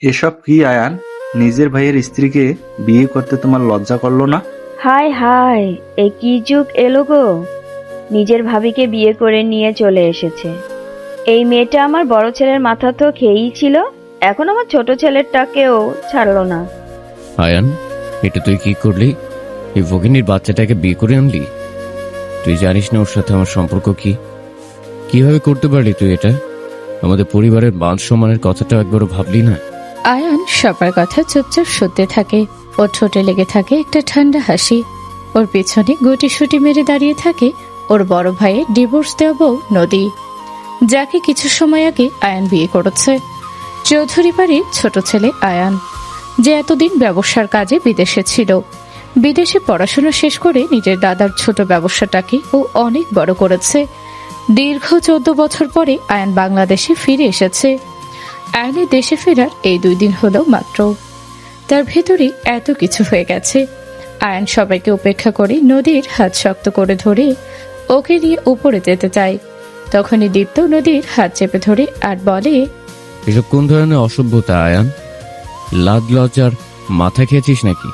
এসব কি আয়ান? নিজের ভাইয়ের স্ত্রীকে বিয়ে করতে তোমার লজ্জা করলো না? হায় হায়, এ কি যুগ এলো গো! নিজের ভাবিকে বিয়ে করে নিয়ে চলে এসেছে। এই মেয়েটা আমার বড় ছেলের মাথা তো খেয়েই ছিল, এখন আমার ছোট ছেলেরটাকেও ছাড়লো না। আয়ান, এটা তুই কি করলি? এই ভগিনীর বাচ্চাটাকে বিয়ে করে আনলি? তুই জানিস না ওর সাথে আমার সম্পর্ক কি? কিভাবে করতে পারলি তুই এটা? আমাদের পরিবারের মান সম্মানের কথাটা একবারও ভাবলি না? আয়ান সবার কথা চুপচাপ শুনতে থাকে। ওর ঠোঁটে লেগে থাকে একটা ঠান্ডা হাসি। ওর পেছনে গুটিসুটি মেরে দাঁড়িয়ে থাকে ওর বড় ভাইয়ের ডিভোর্স দেওয়া বউ নদী, যাকে কিছু সময় আগে আয়ান বিয়ে করেছে। চৌধুরী বাড়ির ছোট ছেলে আয়ান, যে এতদিন ব্যবসার কাজে বিদেশে ছিল। বিদেশে পড়াশোনা শেষ করে নিজের দাদার ছোট ব্যবসাটাকে ও অনেক বড় করেছে। দীর্ঘ 14 বছর পরে আয়ান বাংলাদেশে ফিরে এসেছে। আয়ানের দেশে ফেরার এই 2 দিন হলো মাত্র। তার ভেতরে এত কিছু হয়ে গেছে। আয়ান সবাইকে উপেক্ষা করে নদীর হাত শক্ত করে ধরে ওকে নিয়ে উপরে যেতে চায়। তখনই দীপ্ত নদীর হাত চেপে ধরে আর বলে, এসব কোন ধরনের অসভ্যতা আয়ান? লাজ লজ্জার মাথা খেয়েছিস নাকি?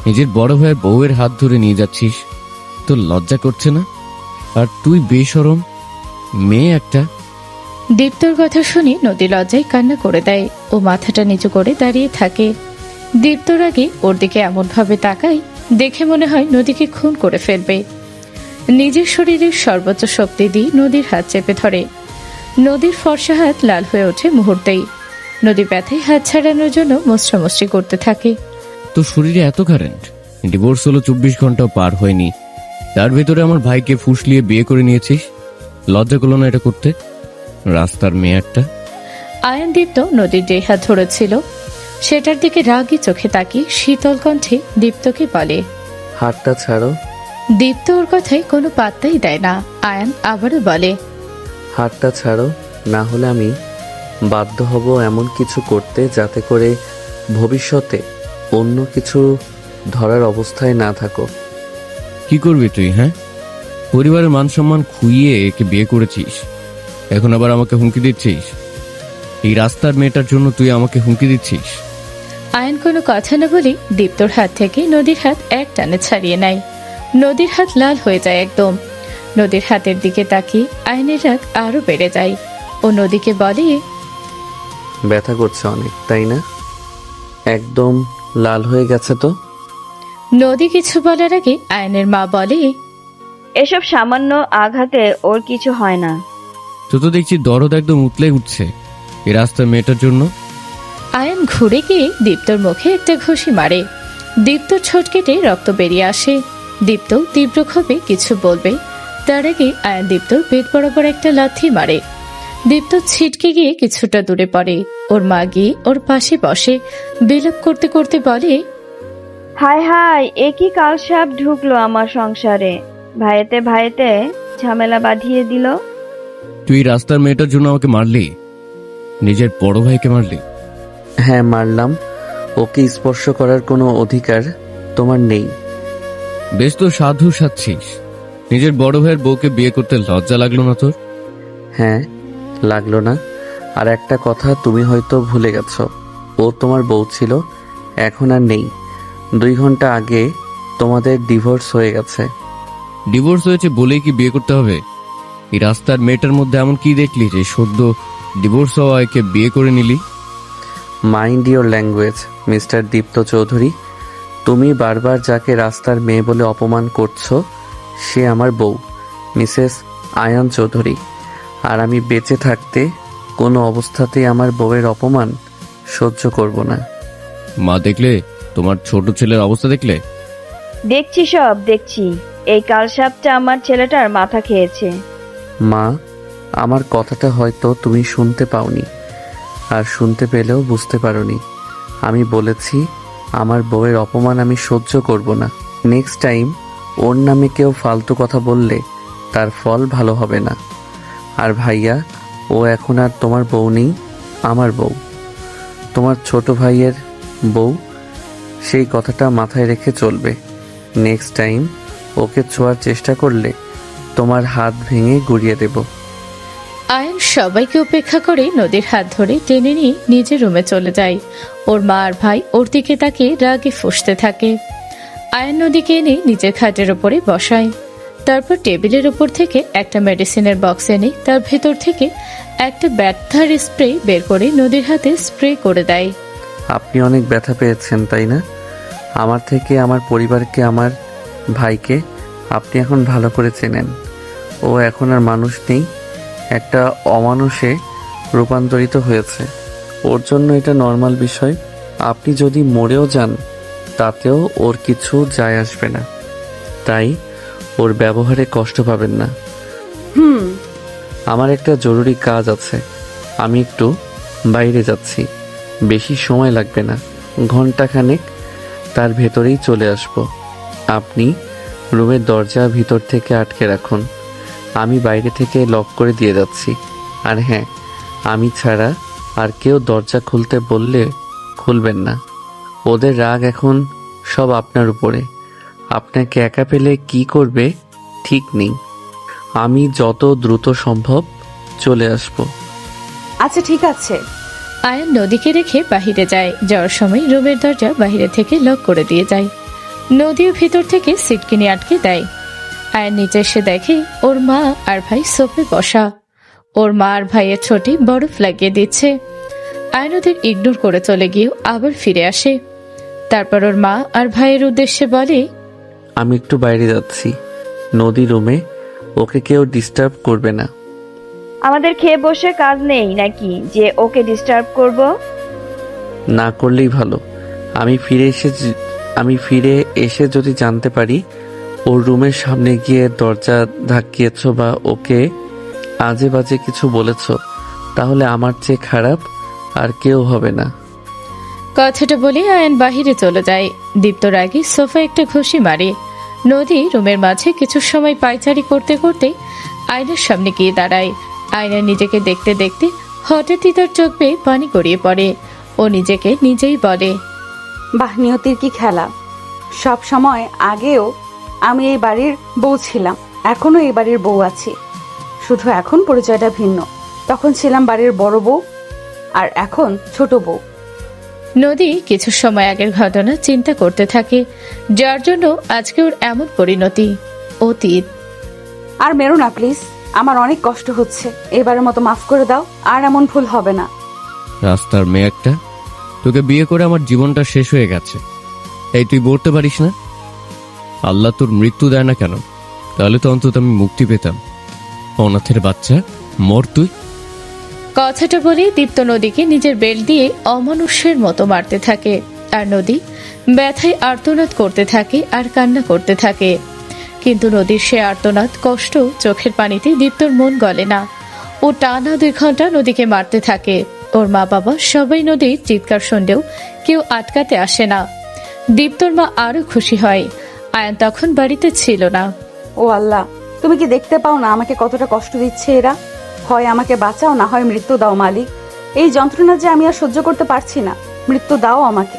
নিজের বড় ভাইয়ের বউয়ের হাত ধরে নিয়ে যাচ্ছিস, তোর লজ্জা করছে না? আর তুই বেশরম মেয়ে একটা। দীপ্তর কথা শুনে নদী লজ্জায় কান্না করে দেয়। ও মাথাটা নিচু করে দাঁড়িয়ে থাকে। দীপ্তর আগে ওর দিকে এমন ভাবে তাকায়, দেখে মনে হয় নদীকে খুন করে ফেলবে। নিজের শরীরের সর্বোচ্চ শক্তি দিয়ে নদীর হাত চেপে ধরে। নদীর ফর্সা হাত লাল হয়ে ওঠে মুহূর্তেই। নদী ব্যথায় হাত ছাড়ানোর জন্য মুচড়ামুচড়ি করতে থাকে। তোর শরীরে এত কারেন্ট? ডিভোর্স হলো 24 ঘন্টাও পার হয়নি, তার ভেতরে আমার ভাইকে ফুসলিয়ে বিয়ে করে নিয়েছিস। লজ্জা করলো না এটা করতে? রাস্তার মেয়ে একটা। আয়ান দীপ্ত নদীর যে হাত ধরেছিল সেটার দিকে রাগী চোখে তাকিয়ে শীতল কণ্ঠে দীপ্তকে বলে, হাতটা ছাড়ো। দীপ্ত ওর কথায় কোনো পাত্তাই দেয় না। আয়ান আবারও বলে, হাতটা ছাড়ো, না হলে আমি বাধ্য হব এমন কিছু করতে যাতে করে ভবিষ্যতে অন্য কিছু ধরার অবস্থায় না থাকো। কি করবি তুই? হ্যাঁ, পরিবারের মান সম্মান খুইয়ে একে বিয়ে করেছিস, এখন আবার আমাকে হুমকি দিচ্ছিস? এই রাস্তার মেয়েটার জন্য তুই আমাকে হুমকি দিচ্ছিস? আয়ান কোনো কথা না বলে দীপ্তর হাত থেকে নদীর হাত এক টানে ছাড়িয়ে নেয়। নদীর হাত লাল হয়ে যায় একদম। নদীর হাতের দিকে তাকিয়ে আয়নের রাগ আরো বেড়ে যায়। ও নদীকে বলে, ব্যথা করছে অনেক, তাই না? একদম লাল হয়ে গেছে তো। নদী কিছু বলার আগে আয়নের মা বলে, এসব সামান্য আঘাতে ওর কিছু হয় না। তুই তো দেখছি দরদ একদম উতলে উঠছে এই রাস্তার মেয়েটার জন্য। আয়ান ঘুরে গিয়ে দীপ্তর মুখে একটা ঘুষি মারে। দীপ্তর ছোট কেটে রক্ত বেরিয়ে আসে। দীপ্ত তীব্র ক্ষোভে কিছু বলবে, তার আগে আয়ান দীপ্তর পেট বরাবর একটা লাথি মারে। দীপ্ত ছিটকে গিয়ে কিছুটা দূরে পড়ে। ওর মা গিয়ে ওর পাশে বসে বিলাপ করতে করতে বলে, হায় হায়, এ কি কালসাপ ঢুকলো আমার সংসারে! ভাইয়েতে ভাইয়েতে ঝামেলা বাঁধিয়ে দিল। তুই রাস্তার মেয়েটার জন্য আমাকে মারলি, নিজের বড় ভাইকে মারলি। হ্যাঁ, মারলাম। ওকে স্পর্শ করার কোনো অধিকার তোমার নেই। বেশ তো সাধু সাচ্ছিস। নিজের বড় ভাইয়ের বউকে বিয়ে করতে লজ্জা লাগলো না তোর? হ্যাঁ, লাগলো না। আর একটা কথা তুমি হয়তো ভুলে গেছো, ও তোমার বউ ছিল, এখন আর নেই। 2 ঘন্টা আগে তোমাদের ডিভোর্স হয়ে গেছে। ডিভোর্স হয়েছে বলেই কি বিয়ে করতে হবে? এই রাস্তার মেয়েটার মধ্যে এমন কি দেখলি যে সদ্য ডিভোর্স হওয়া একে বিয়ে করে নিলি? Mind your language mister Deepto Chowdhury. তুমি বারবার যাকে রাস্তার মেয়ে বলে অপমান করছো সে আমার বউ, মিসেস আয়ান চৌধুরী। আর আমি বেঁচে থাকতে কোনো অবস্থাতেই আমার বউয়ের অপমান সহ্য করব না। মা দেখলে, তোমার ছোট ছেলের অবস্থা দেখলে? দেখছি, সব দেখছি। এই কালসাপটা আমার ছেলেটার মাথা খেয়েছে। মা, আমার কথাটা হয়তো তুমি শুনতে পাওনি, আর শুনতে পেলেও বুঝতে পারোনি। আমি বলেছি আমার বউয়ের অপমান আমি সহ্য করব না। নেক্সট টাইম ওর নামে কেউ ফালতু কথা বললে তার ফল ভালো হবে না। আর ভাইয়া, ও এখন আর তোমার বউ নেই, আমার বউ, তোমার ছোট ভাইয়ের বউ। সেই কথাটা মাথায় রেখে চলবে। নেক্সট টাইম ওকে ছোঁয়ার চেষ্টা করলে তোমার হাত ভেঙে গুড়িয়ে দেব। আয়ান সবাইকে উপেক্ষা করে নদীর হাত ধরে টেনে নিয়ে নিজের রুমে চলে যায়। ওর মা আর ভাই ওর দিকে তাকিয়ে রাগে ফুঁসতে থাকে। আয়ান নদীকে এনে নিজের খাটের ওপরে বসায়। তারপর টেবিলের ওপর থেকে একটা মেডিসিনের বক্স এনে তার ভেতর থেকে একটা ব্যথার স্প্রে বের করে নদীর হাতে স্প্রে করে দেয়। আপনি অনেক ব্যথা পেয়েছেন তাই না? আমার থেকে আমার পরিবারকে, আমার ভাইকে আপনি এখন ভালো করে চেনেন। ও এখন আর মানুষ নেই, একটা অমানুষে রূপান্তরিত হয়েছে। ওর জন্য এটা নর্মাল বিষয়। আপনি যদি মরেও যান তাতেও ওর কিছু যায় আসবে না, তাই ওর ব্যবহারে কষ্ট পাবেন না। আমার একটা জরুরি কাজ আছে, আমি একটু বাইরে যাচ্ছি, বেশি সময় লাগবে না, ঘন্টাখানেক, তার ভেতরেই চলে আসব। আপনি রুমের দরজা ভিতর থেকে আটকে রাখুন, আমি বাইরে থেকে লক করে দিয়ে যাচ্ছি। আর হ্যাঁ, আমি ছাড়া আর কেউ দরজা খুলতে বললে খুলবেন না। ওদের রাগ এখন সব আপনার উপরে। আপনাকে একা পেলে কি করবে ঠিক নেই। আমি যত দ্রুত সম্ভব চলে আসব। আচ্ছা ঠিক আছে। আয়ান নদীকে রেখে বাহিরে যায়। যাওয়ার সময় রুমের দরজা বাহিরে থেকে লক করে দিয়ে যায়। নদীও ভিতর থেকে সিটকিনি আটকে দেয়। আয়ান নিচে এসে দেখে ওর মা আর ভাই সোফে বসা। ওর মা আর ভাইয়ের ছোটে বরফ লাগিয়ে দিচ্ছে। আয়ান ওদের ইগনোর করে চলে গিয়েও আবার ফিরে আসে। তারপর ওর মা আর ভাইয়ের উদ্দেশ্যে বলে, আমি একটু বাইরে যাচ্ছি, নদী রুমে, ওকে কেউ ডিস্টার্ব করবে না। আমাদের খেয়ে বসে কাজ নেই নাকি যে ওকে ডিস্টার্ব করব? না করলেই ভালো। আমি ফিরে এসে যদি জানতে পারি ওর রুমের সামনে গিয়ে দরজা ধাক্কিয়েছ বা ওকে আজে বাজে কিছু বলেছ, তাহলে আমার চেয়ে খারাপ আর কেউ হবে না। কথাটা বলে আয়ান বাহিরে চলে যায়। দীপ্ত রাগে সোফা একটা ঘুষি মারে। নদী রুমের মাঝে কিছু সময় পায়চারি করতে করতে আয়নার সামনে গিয়ে দাঁড়ায়। আয়না নিজেকে দেখতে দেখতে হঠাৎই তার চোখ বেয়ে পানি গড়িয়ে পড়ে। ও নিজেকে নিজেই বলে, বাহ, নিয়তির কি খেলা। সব সময় আগেও আমি এই বাড়ির বউ ছিলাম, এখনো এই বাড়ির বউ আছি, শুধু এখন পরিচয়টা ভিন্ন। তখন ছিলাম বাড়ির বড় বউ আর এখন ছোট বউ। নদী কিছু সময় আগের ঘটনা চিন্তা করতে থাকে, যার জন্য আজকে ওর এমন পরিণতি। অতীত। আর মেরো না প্লিজ, আমার অনেক কষ্ট হচ্ছে, এবারের মতো মাফ করে দাও, আর এমন ভুল হবে না। রাস্তার মেয়ে একটা, তোকে বিয়ে করে আমার জীবনটা শেষ হয়ে গেছে, এই তুই বলতে পারিস না? আল্লাহ তোর মৃত্যু দেয় না কেন? তাহলে তো অন্তত আমি মুক্তি পেতাম। অনাথের বাচ্চা, মর তুই। কথাটা বলে দীপ্ত নদীকে নিজের বেল্ট দিয়ে অমানুষ্যের মতো মারতে থাকে। আর নদী ব্যথায় আর্তনাদ করতে থাকে আর কান্না করতে থাকে। কিন্তু নদীর সে আর্তনাদ, কষ্ট, চোখের পানিতে দীপ্তর মন গলে না। ও টানা 2 ঘন্টা নদীকে মারতে থাকে। ওর মা বাবা সবাই নদীর চিৎকার শুনলেও কেউ আটকাতে আসে না। দীপ্তর মা আরো খুশি হয়। আয়ান তখন বাড়িতে ছিল না। ও আল্লাহ, তুমি কি দেখতে পাও না আমাকে কতটা কষ্ট দিচ্ছে এরা? হয় আমাকে বাঁচাও, না হয় মৃত্যু দাও মালিক। এই যন্ত্রণা যে আমি আর সহ্য করতে পারছি না, মৃত্যু দাও আমাকে।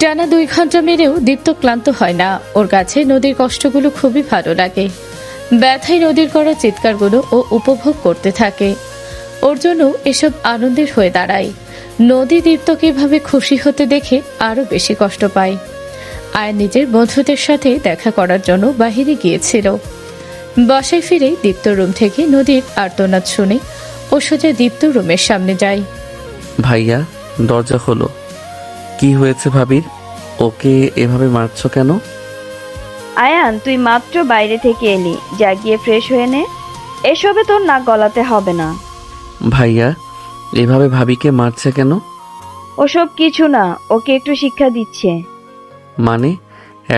টানা 2 ঘন্টা মেরেও দীপ্ত ক্লান্ত হয় না। ওর কাছে নদীর কষ্টগুলো খুবই ভালো লাগে। ব্যথায় নদীর করা চিৎকারগুলো ও উপভোগ করতে থাকে। ওর জন্য এসব আনন্দের হয়ে দাঁড়ায়। নদী দীপ্তকে এভাবে খুশি হতে দেখে আরো বেশি কষ্ট পায়। আয়ান নিজের বন্ধুদের সাথে দেখা করার জন্য বাহিরে গিয়েছিল। বাসায় ফিরে দীপ্ত রুম থেকে নদীর আর্তনাদ শুনে ও সোজা দীপ্ত রুমের সামনে যায়। ভাইয়া, দরজা খোলো। কি হয়েছে ভাবির? ওকে এভাবে মারছো কেন? আয়ান, তুই মাত্র বাইরে থেকে এলি, যা গিয়ে ফ্রেশ হয়ে নে। এসবে তোর নাক গলাতে হবে না। ভাইয়া এভাবে ভাবিকে মারছে কেন? ওসব কিছু না, ওকে একটু শিক্ষা দিচ্ছে। মানে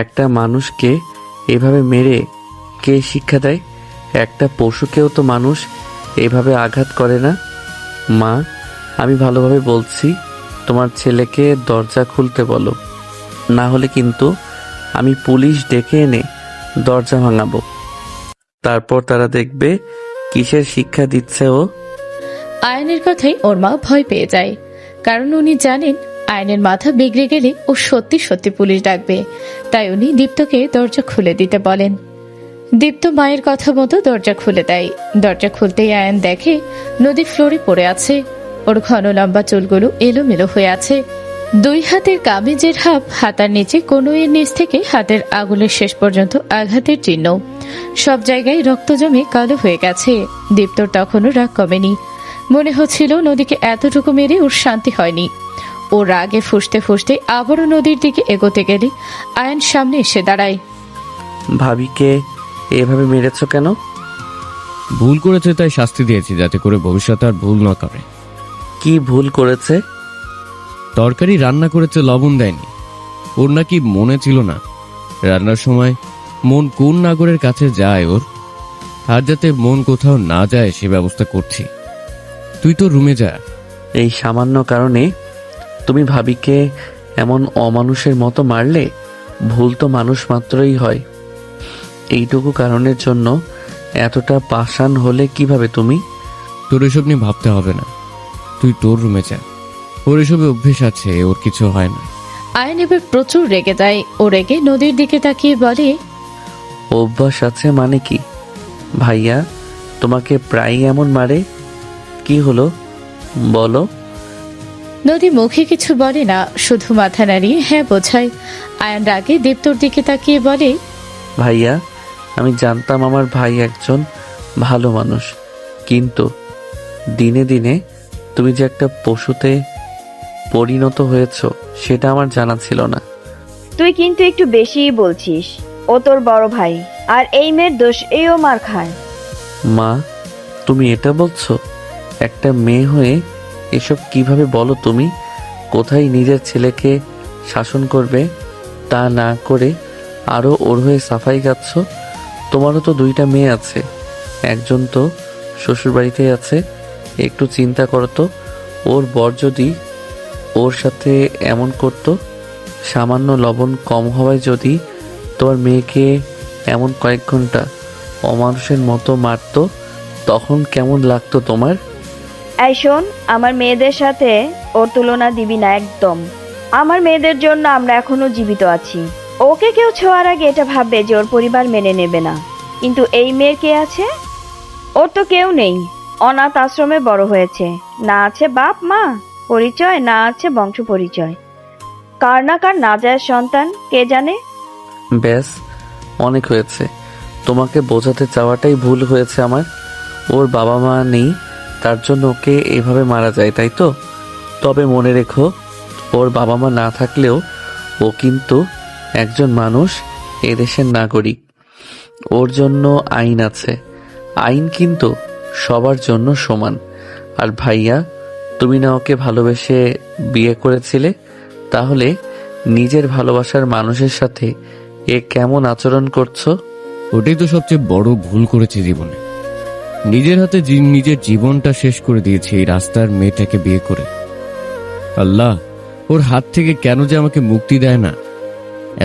একটা মানুষকে এভাবে মেরে কে শিক্ষা দেয়? একটা পশুকেও তো মানুষ এভাবে আঘাত করে না। মা, আমি ভালোভাবে বলছি, তোমার ছেলেকে দরজা খুলতে বলো, না হলে কিন্তু আমি পুলিশ ডেকে এনে দরজা ভাঙাবো। তারপর তারা দেখবে কিসের শিক্ষা দিচ্ছে ও। আয়নের কথাই ওর মা ভয় পেয়ে যায়, কারণ উনি জানেন আয়নের মাথা বিগড়ে গেলে ও সত্যি সত্যি পুলিশ ডাকবে। তাই উনি দীপ্তকে দরজা খুলে দিতে বলেন। দীপ্ত মায়ের কথা মতো দরজা খুলে দেয়। দরজা খুলতেই আয়ান দেখে নদী ফ্লোরে পড়ে আছে। ওর ঘন লম্বা চুলগুলো এলোমেলো হয়ে আছে। দুই হাতের কামিজের হাফ হাতার নিচে কনুইয়ের নিচ থেকে হাতের আঙুলের শেষ পর্যন্ত আঘাতের চিহ্ন। সব জায়গায় রক্ত জমে কালো হয়ে গেছে। দীপ্তর তখনও রাগ কমেনি। মনে হচ্ছিল নদীকে এতটুকু মেরে ওর শান্তি হয়নি। ও রাগে ফুঁসতে ফুঁসতে আবারও নদীর দিকে এগোতে গেলে আয়ান সামনে এসে দাঁড়ায়। ভাবিকে এভাবে মেরেছ কেন? ভুল করেছে তাই শাস্তি দিয়েছি, যাতে করে ভবিষ্যতে আর ভুল না করে। কি ভুল করেছে? তরকারি রান্না করেছে, লবণ দেয়নি। ওর নাকি মনে ছিল না রান্নার সময় মন কোন নাগরের কাছে যায় ওর। আর যাতে মন কোথাও না যায় সে ব্যবস্থা করছি। তুই তো রুমে যা। এই সামান্য কারণে তুমি ভাবিকে এমন অমানুষের মতো মারলে? ভুল তো মানুষ মাত্রই হয়। এইটুকু কারণের জন্য এতটা পাষাণ হলে কিভাবে তুমি? তোর এসব নিয়ে ভাবতে হবে না, তুই তোর রুমে যা। ওর এসবে অভ্যেস আছে, ওর কিছু হয় না। আয়ান এবার প্রচুর রেগে যায়। ও রেগে নদীর দিকে তাকিয়ে বলে, অভ্যাস আছে মানে কি? ভাইয়া তোমাকে প্রায়ই এমন মারে? কি হলো বলো? নদী মুখে কিছু বলে না, শুধু মাথা নাড়িয়ে হ্যাঁ বোঝায়। আয়ান রাগে দীপ্তর দিকে তাকিয়ে বলে, ভাইয়া আমি জানতাম আমার ভাই একজন ভালো মানুষ, কিন্তু দিনে দিনে তুমি যে একটা পশুতে পরিণত হয়েছ সেটা আমার জানা ছিল না। তুই কিন্তু একটু বেশিই বলছিস। ও তোর বড় ভাই, আর এই মেয়ের দোষ ও মার খায়। মা তুমি এটা বলছো? একটা মেয়ে হয়ে এসব কিভাবে বলো তুমি? কোথায় নিজের ছেলেকে শাসন করবে তা না করে আরো ওর হয়ে সাফাই গাচ্ছ। তোমারও তো দুইটা মেয়ে আছে, একজন তো শ্বশুরবাড়িতে আছে। একটু চিন্তা করো তো, ওর বর যদি ওর সাথে এমন করতো, সামান্য লবণ কম হওয়ায় যদি তোমার মেয়েকে এমন কয়েক ঘন্টা অমানুষের মতো মারতো, তখন কেমন লাগতো তোমার? এই শোন, আমার মেয়েদের সাথে ওর তুলনা দিবি না একদম। আমার মেয়েদের জন্য আমরা এখনো জীবিত আছি। ওকে কেউ ছোঁয়ার আগে এটা ভাববে যে ওর পরিবার মেনে নেবে না, কিন্তু এই মেয়ের কে আছে? ওর তো কেউ নেই। অনাথ আশ্রমে বড় হয়েছে, না আছে বাপ মা পরিচয়, না আছে বংশ পরিচয়। কার না কার না যায় সন্তান কে জানে। ব্যাস অনেক হয়েছে। তোমাকে বোঝাতে চাওয়াটাই ভুল হয়েছে আমার। ওর বাবা মা নেই, তার জন্য ওকে এভাবে মারা যায়, তাই তো? তবে মনে রেখো, ওর বাবা মা না থাকলেও ও কিন্তু একজন মানুষ, এদেশের নাগরিক। ওর জন্য আইন আছে। আইন কিন্তু সবার জন্য সমান। আর ভাইয়া, তুমি না ওকে ভালোবেসে বিয়ে করেছিলে? তাহলে নিজের ভালোবাসার মানুষের সাথে এ কেমন আচরণ করছো? ওটাই তো সবচেয়ে বড় ভুল করেছে জীবনে। নিজের হাতে নিজের জীবনটা শেষ করে দিয়েছে এই রাস্তার মেয়েটাকে বিয়ে করে। আল্লাহ, ওর হাত থেকে কেন যে আমাকে মুক্তি দেয় না?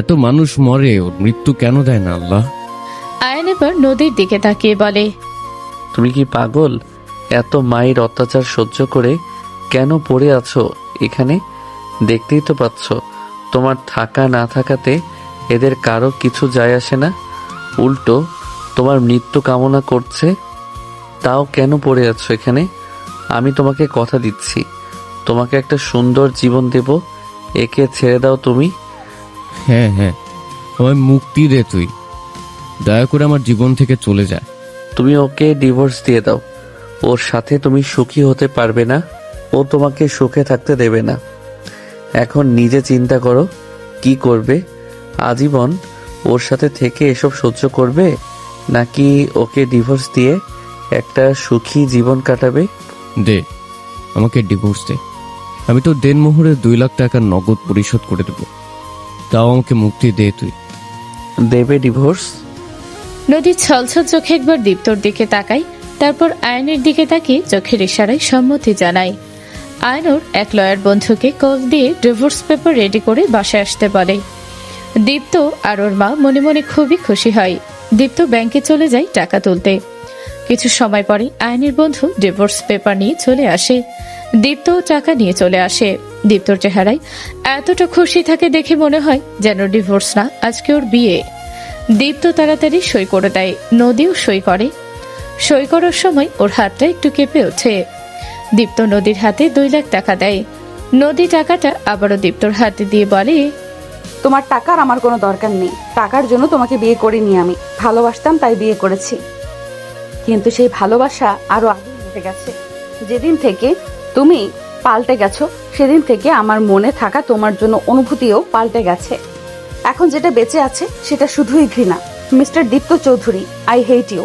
এত মানুষ মরে, ওর মৃত্যু কেন দেয় না আল্লাহ? আয়ান এবার নদীর দিকে তাকিয়ে বলে, তুমি কি পাগল? এত মায়ের অত্যাচার সহ্য করে কেন পড়ে আছো এখানে? দেখতেই তো পাচ্ছ, তোমার থাকা না থাকাতে এদের কারো কিছু যায় আসে না। উল্টো তোমার মৃত্যু কামনা করছে। তাও কেন পড়ে আছো এখানে? আমি তোমাকে কথা দিচ্ছি, তোমাকে একটা সুন্দর জীবন দেব। একে ছেড়ে দাও তুমি। হ্যাঁ হ্যাঁ, আমায় মুক্তি দে তুই। দয়া করে আমার জীবন থেকে চলে যা। তুমি ওকে ডিভোর্স দিয়ে দাও। ওর সাথে তুমি সুখী হতে পারবে না, ও তোমাকে সুখে থাকতে দেবে না। এখন নিজে চিন্তা করো কি করবে। আজীবন ওর সাথে থেকে এসব সহ্য করবে, নাকি ওকে ডিভোর্স দিয়ে একটা সুখী জীবন কাটাবে? দে, আমাকে ডিভোর্স দে। আমি তো দেনমোহরে 2 লাখ টাকা নগদ পরিশোধ করে দেব। তাও আমাকে মুক্তি দে তুই। দেবে ডিভোর্স? নদী ছলছল চোখে একবার দীপ্তর দিকে তাকায়, তারপর আয়নের দিকে তাকিয়ে চোখের ইশারায় সম্মতি জানায়। আয়নুর এক লয়ার বন্ধুকে কল দিয়ে ডিভোর্স পেপার রেডি করে বাসায় আসতে বলে। দীপ্ত আর ওর মা মনে মনে খুবই খুশি হয়। দীপ্ত ব্যাংকে চলে যায় টাকা তুলতে। কিছু সময় পরে আয়নের বন্ধু ডিভোর্স পেপার নিয়ে চলে আসে। দীপ্ত টাকা নিয়ে চলে আসে। দীপ্তর চেহারায় এতটা খুশি থাকে দেখে মনে হয় যেন ডিভোর্স না, আজকে ওর বিয়ে। দীপ্ত তাড়াতাড়ি সই করে দেয়, নদীও সই করে। সই করার সময় ওর হাতটা একটু কেঁপে ওঠে। দীপ্ত নদীর হাতে 2 লাখ টাকা দেয়। নদী টাকাটা আবারও দীপ্তর হাতে দিয়ে বলে, তোমার টাকার আমার কোনো দরকার নেই। টাকার জন্য তোমাকে বিয়ে করিনি আমি, ভালোবাসতাম তাই বিয়ে করেছি। কিন্তু সেই ভালোবাসা আরো আগে মিটে গেছে। যেদিন থেকে তুমি পাল্টে গেছো সেদিন থেকে আমার মনে থাকা তোমার জন্য অনুভূতিও পাল্টে গেছে। এখন যেটা বেঁচে আছে সেটা শুধুই ঘৃণা। Mister Deepto Chowdhury, I hate you.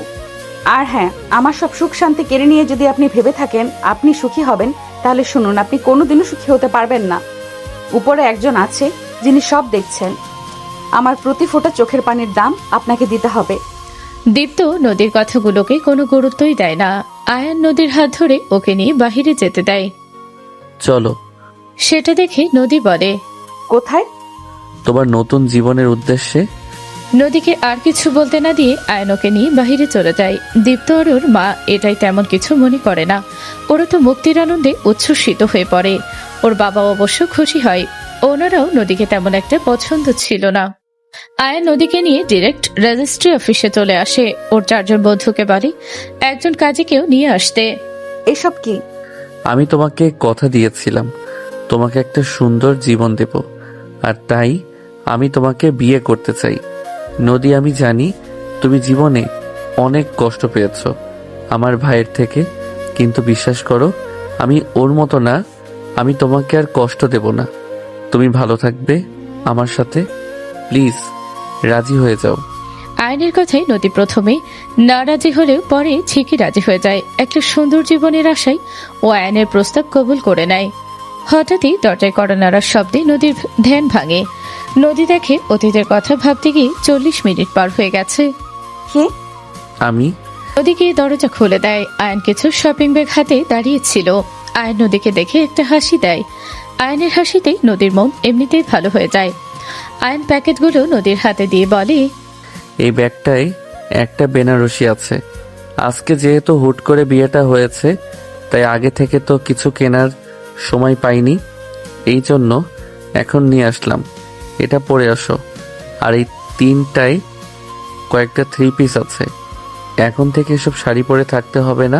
আর হ্যাঁ, আমার সব সুখ শান্তি কেড়ে নিয়ে যদি আপনি ভেবে থাকেন আপনি সুখী হবেন, তাহলে শুনুন, আপনি কোনোদিনও সুখী হতে পারবেন না। উপরে একজন আছে যিনি সব দেখছেন। আমার প্রতি ফোঁটা চোখের পানির দাম আপনাকে দিতে হবে। দীপ্ত নদীর কথাগুলোকে কোনো গুরুত্বই দেয় না। আয়ান নদীর হাত ধরে ওকে নিয়ে বাহিরে যেতে দেয়। চলো। সেটা দেখে নদী বলে, কোথায়? তোমার নতুন জীবনের উদ্দেশ্যে। নদীকে আর কিছু বলতে না দিয়ে আয়ন ওকে নিয়ে বাহিরে চলে যায়। দীপ্ত আর ওর মা এটাই তেমন কিছু মনে করে না। ওরা তো মুক্তির আনন্দে উচ্ছ্বসিত হয়ে পড়ে। ওর বাবা অবশ্য খুশি হয়। ওনারাও নদীকে তেমন একটা পছন্দ ছিল না। আয়ান নদীকে নিয়ে ডিরেক্ট রেজিস্ট্রি অফিসে চলে আসে। ওর 4 জন বন্ধুকে বলে একজন কাজীকেও নিয়ে আসতে। এসব কি? আমি তোমাকে কথা দিয়েছিলাম তোমাকে একটা সুন্দর জীবন দেব, আর তাই আমি তোমাকে বিয়ে করতে চাই। নদী, আমি জানি তুমি জীবনে অনেক কষ্ট পেয়েছো আমার ভাইয়ের থেকে, কিন্তু বিশ্বাস করো আমি ওর মতো না। আমি তোমাকে আর কষ্ট দেব না। তুমি ভালো থাকবে আমার সাথে। প্লিজ রাজি হয়ে যাও। আয়নের কথায় নদী প্রথমে না রাজি হলেও পরে ঠিকই রাজি হয়ে যায়। একটা সুন্দর জীবনের আশায় ও আয়নের প্রস্তাব কবুল করে নেয়। হঠাৎই দরজায় কড়া নাড়ার শব্দে নদীর ধ্যান ভাঙে। নদী দেখে অতীতের কথা ভাবতে গিয়ে 40 মিনিট পার হয়ে গেছে। কে? আমি। নদীকে দরজা খুলে দেয়। আয়ন কিছু শপিং ব্যাগ হাতে দাঁড়িয়েছিল। আয়ন নদীকে দেখে একটা হাসি দেয়। আয়নের হাসিতেই নদীর মন এমনিতেই ভালো হয়ে যায়। আয়ন প্যাকেটগুলো নদীর হাতে দিয়ে বলে, এই ব্যাগটায় একটা বেনারসি আছে। আজকে যেহেতু হুট করে বিয়েটা হয়েছে তাই আগে থেকে তো কিছু কেনার সময় পাইনি, এই জন্য এখন নিয়ে আসলাম। এটা পরে আসো। আর এই 3টায় কয়েকটা 3 পিস আছে। এখন থেকে এসব শাড়ি পরে থাকতে হবে না।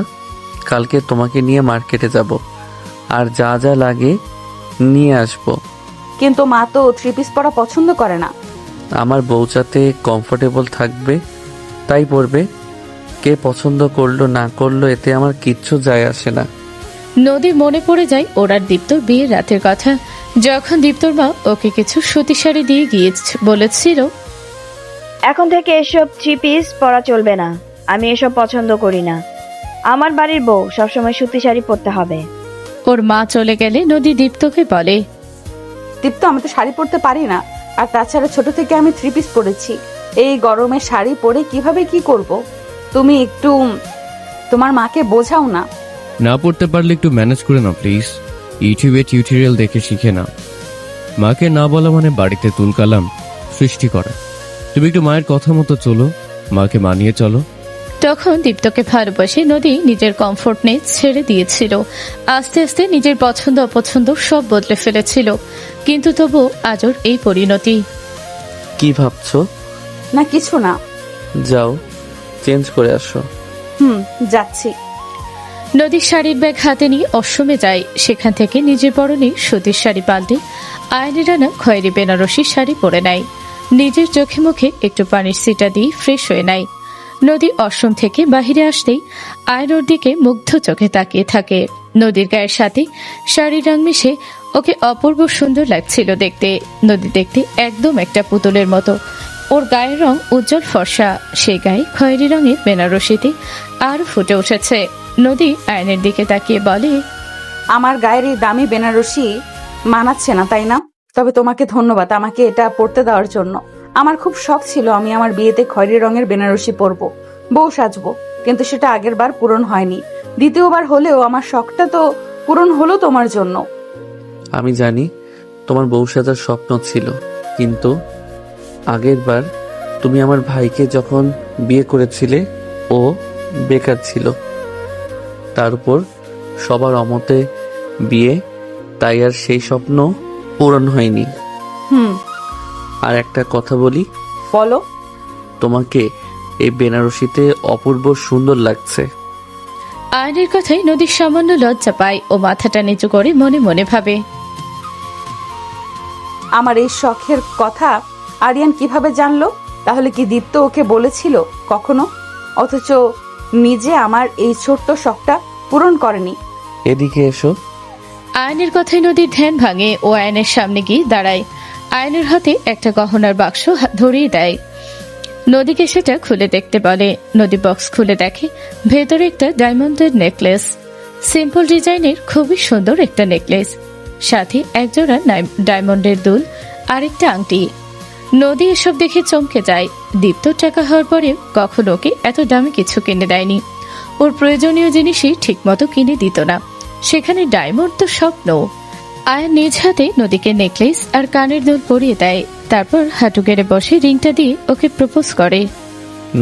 কালকে তোমাকে নিয়ে মার্কেটে যাব, আর যা যা লাগে নিয়ে আসবো। কিন্তু মা তো 3 পিস পরা পছন্দ করে না। আমার বউ যাতে কমফোর্টেবল থাকবে তাই পরবে। কে পছন্দ করলো না করলো এতে আমার কিচ্ছু যায় আসে না। নদীর মনে পড়ে যায় ওর আর দীপ্তর বিয়ের রাতের কথা, যখন দীপ্তর মা ওকে কিছু সুতি শাড়ি দিয়ে গিয়ে বলেছিল, এখন থেকে এসব 3 পিস পরা চলবে না। আমি এসব পছন্দ করি না। আমার বাড়ির বউ সবসময় সুতি শাড়ি পরতে হবে। ওর মা চলে গেলে নদী দীপ্তকে বলে, দীপ্ত, আমি তো শাড়ি পরতে পারি না। আর তাছাড়া ছোট থেকে আমি 3 পিস পরেছি। এই গরমে শাড়ি পরে কিভাবে কি করব? তুমি একটু তোমার মাকে বোঝাও না। না পড়তে পারলে একটু ম্যানেজ করে নাও প্লিজ। ইউটিউবে টিউটোরিয়াল দেখে শিখে নাও। মাকে না বলা মানে বাড়িতে তুলকালাম সৃষ্টি করা। তুমি একটু মায়ের কথা মতো চলো, মাকে মানিয়ে চলো। তখন দীপ্তকে ভালোবাসে নদী নিজের কমফোর্ট নেই ছেড়ে দিয়েছিল। আস্তে আস্তে নিজের পছন্দ অপছন্দ সব বদলে ফেলেছিল। কিন্তু তবু আজর এই পরিণতি। কি ভাবছো? না কিছু না। যাও চেঞ্জ করে আসো। যাচ্ছি। নদীর শাড়ির ব্যাগ হাতে নিয়ে অশ্বমে যায়। সেখান থেকে নিজের পরনে সুতির শাড়ি পাল্টে আয়নের আনা খয়েরি বেনারসি শাড়ি পরে নেয়। নিজের চোখে মুখে একটু পানির সিটা দিয়ে ফ্রেশ হয়ে নেয়। নদী অশ্বম থেকে বাহিরে আসতেই আয়নোর দিকে মুগ্ধ চোখে তাকিয়ে থাকে। নদীর গায়ের সাথে শাড়ির রং মিশে ওকে অপূর্ব সুন্দর লাগছিল দেখতে। নদী দেখতে একদম একটা পুতুলের মতো। ওর গায়ের রং উজ্জ্বল ফর্সা, সেই গায়ে খয়েরি রঙের বেনারসিতে আরো ফুটে উঠেছে। নদী আয়নের দিকে তাকিয়ে বলে, আমার গায়ের এই দামি বেনারসি মানাচ্ছে না, তাই না? তবে তোমাকে ধন্যবাদ আমাকে এটা পরতে দেওয়ার জন্য। আমার খুব শখ ছিল আমি আমার বিয়েতে খয়েরি রঙের বেনারসি পরবো, বউ সাজবো, কিন্তু সেটা আগের বার পূরণ হয়নি। দ্বিতীয়বার হলেও আমার শখটা তো পূরণ হলো তোমার জন্য। আমি জানি তোমার বউ সাজার স্বপ্ন ছিল, কিন্তু আগের বার তুমি আমার ভাইকে যখন বিয়ে করেছিলে ও বেকার ছিল, তার উপর সবার অমতে বিয়ে, তাই আর সেই স্বপ্ন পূরণ হয়নি। হুম। আর একটা কথা বলি, বলো। তোমাকে এই বেনারসিতে অপূর্ব সুন্দর লাগছে। আয়নের কথায় নদীর সামান্য লজ্জা পায় ও মাথাটা নিচু করে মনে মনে ভাবে। আমার এই শখের কথা আরিয়ান কিভাবে জানলো? তাহলে কি দীপ্ত ওকে বলেছিল কখনো? অথচ নিজে আমার এই ছোট্ট শখটা পূরণ করেনি। এদিকে এসো। আয়নের কথায় নদীর ধ্যান ভাঙে ও আয়নের সামনে গিয়ে দাঁড়ায়। আয়নের হাতে একটা গহনার বাক্স ধরিয়ে দেয়। নদীকে সেটা খুলে দেখতে বলে। নদী বক্স খুলে দেখে ভেতরে একটা ডায়মন্ডের নেকলেস। সিম্পল ডিজাইনের খুবই সুন্দর একটা নেকলেস, সাথে একজোড়া ডায়মন্ডের দুল আর একটা আংটি। নদী এসব দেখে চমকে যায়। দীপ্ত টাকা হওয়ার পরে কখনো ওকে এত দামি কিছু কিনে দেয়নি। ওর প্রয়োজনীয় জিনিসই ঠিক মতো কিনে দিত না, সেখানে ডায়মন্ড তো স্বপ্ন। আয়ান নিজ হাতে নদীকে নেকলেস আর কানের দুল পরিয়ে দেয়। তারপর হাঁটু গেড়ে বসে রিংটা দিয়ে ওকে প্রপোজ করে।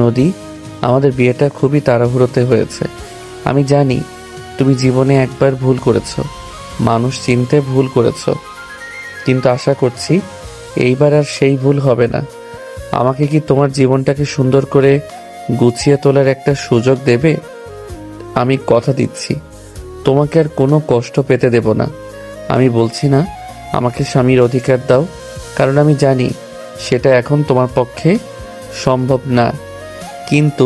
নদী, আমাদের বিয়েটা খুবই তাড়াহুড়োতে হয়েছে। আমি জানি তুমি জীবনে একবার ভুল করেছো, মানুষ চিনতে ভুল করেছো, কিন্তু আশা করছি এইবার আর সেই ভুল হবে না। আমাকে কি তোমার জীবনটাকে সুন্দর করে গুছিয়ে তোলার একটা সুযোগ দেবে? আমি কথা দিচ্ছি তোমাকে আর কোনো কষ্ট পেতে দেব না। আমি বলছি না আমাকে স্বামীর অধিকার দাও, কারণ আমি জানি সেটা এখন তোমার পক্ষে সম্ভব না, কিন্তু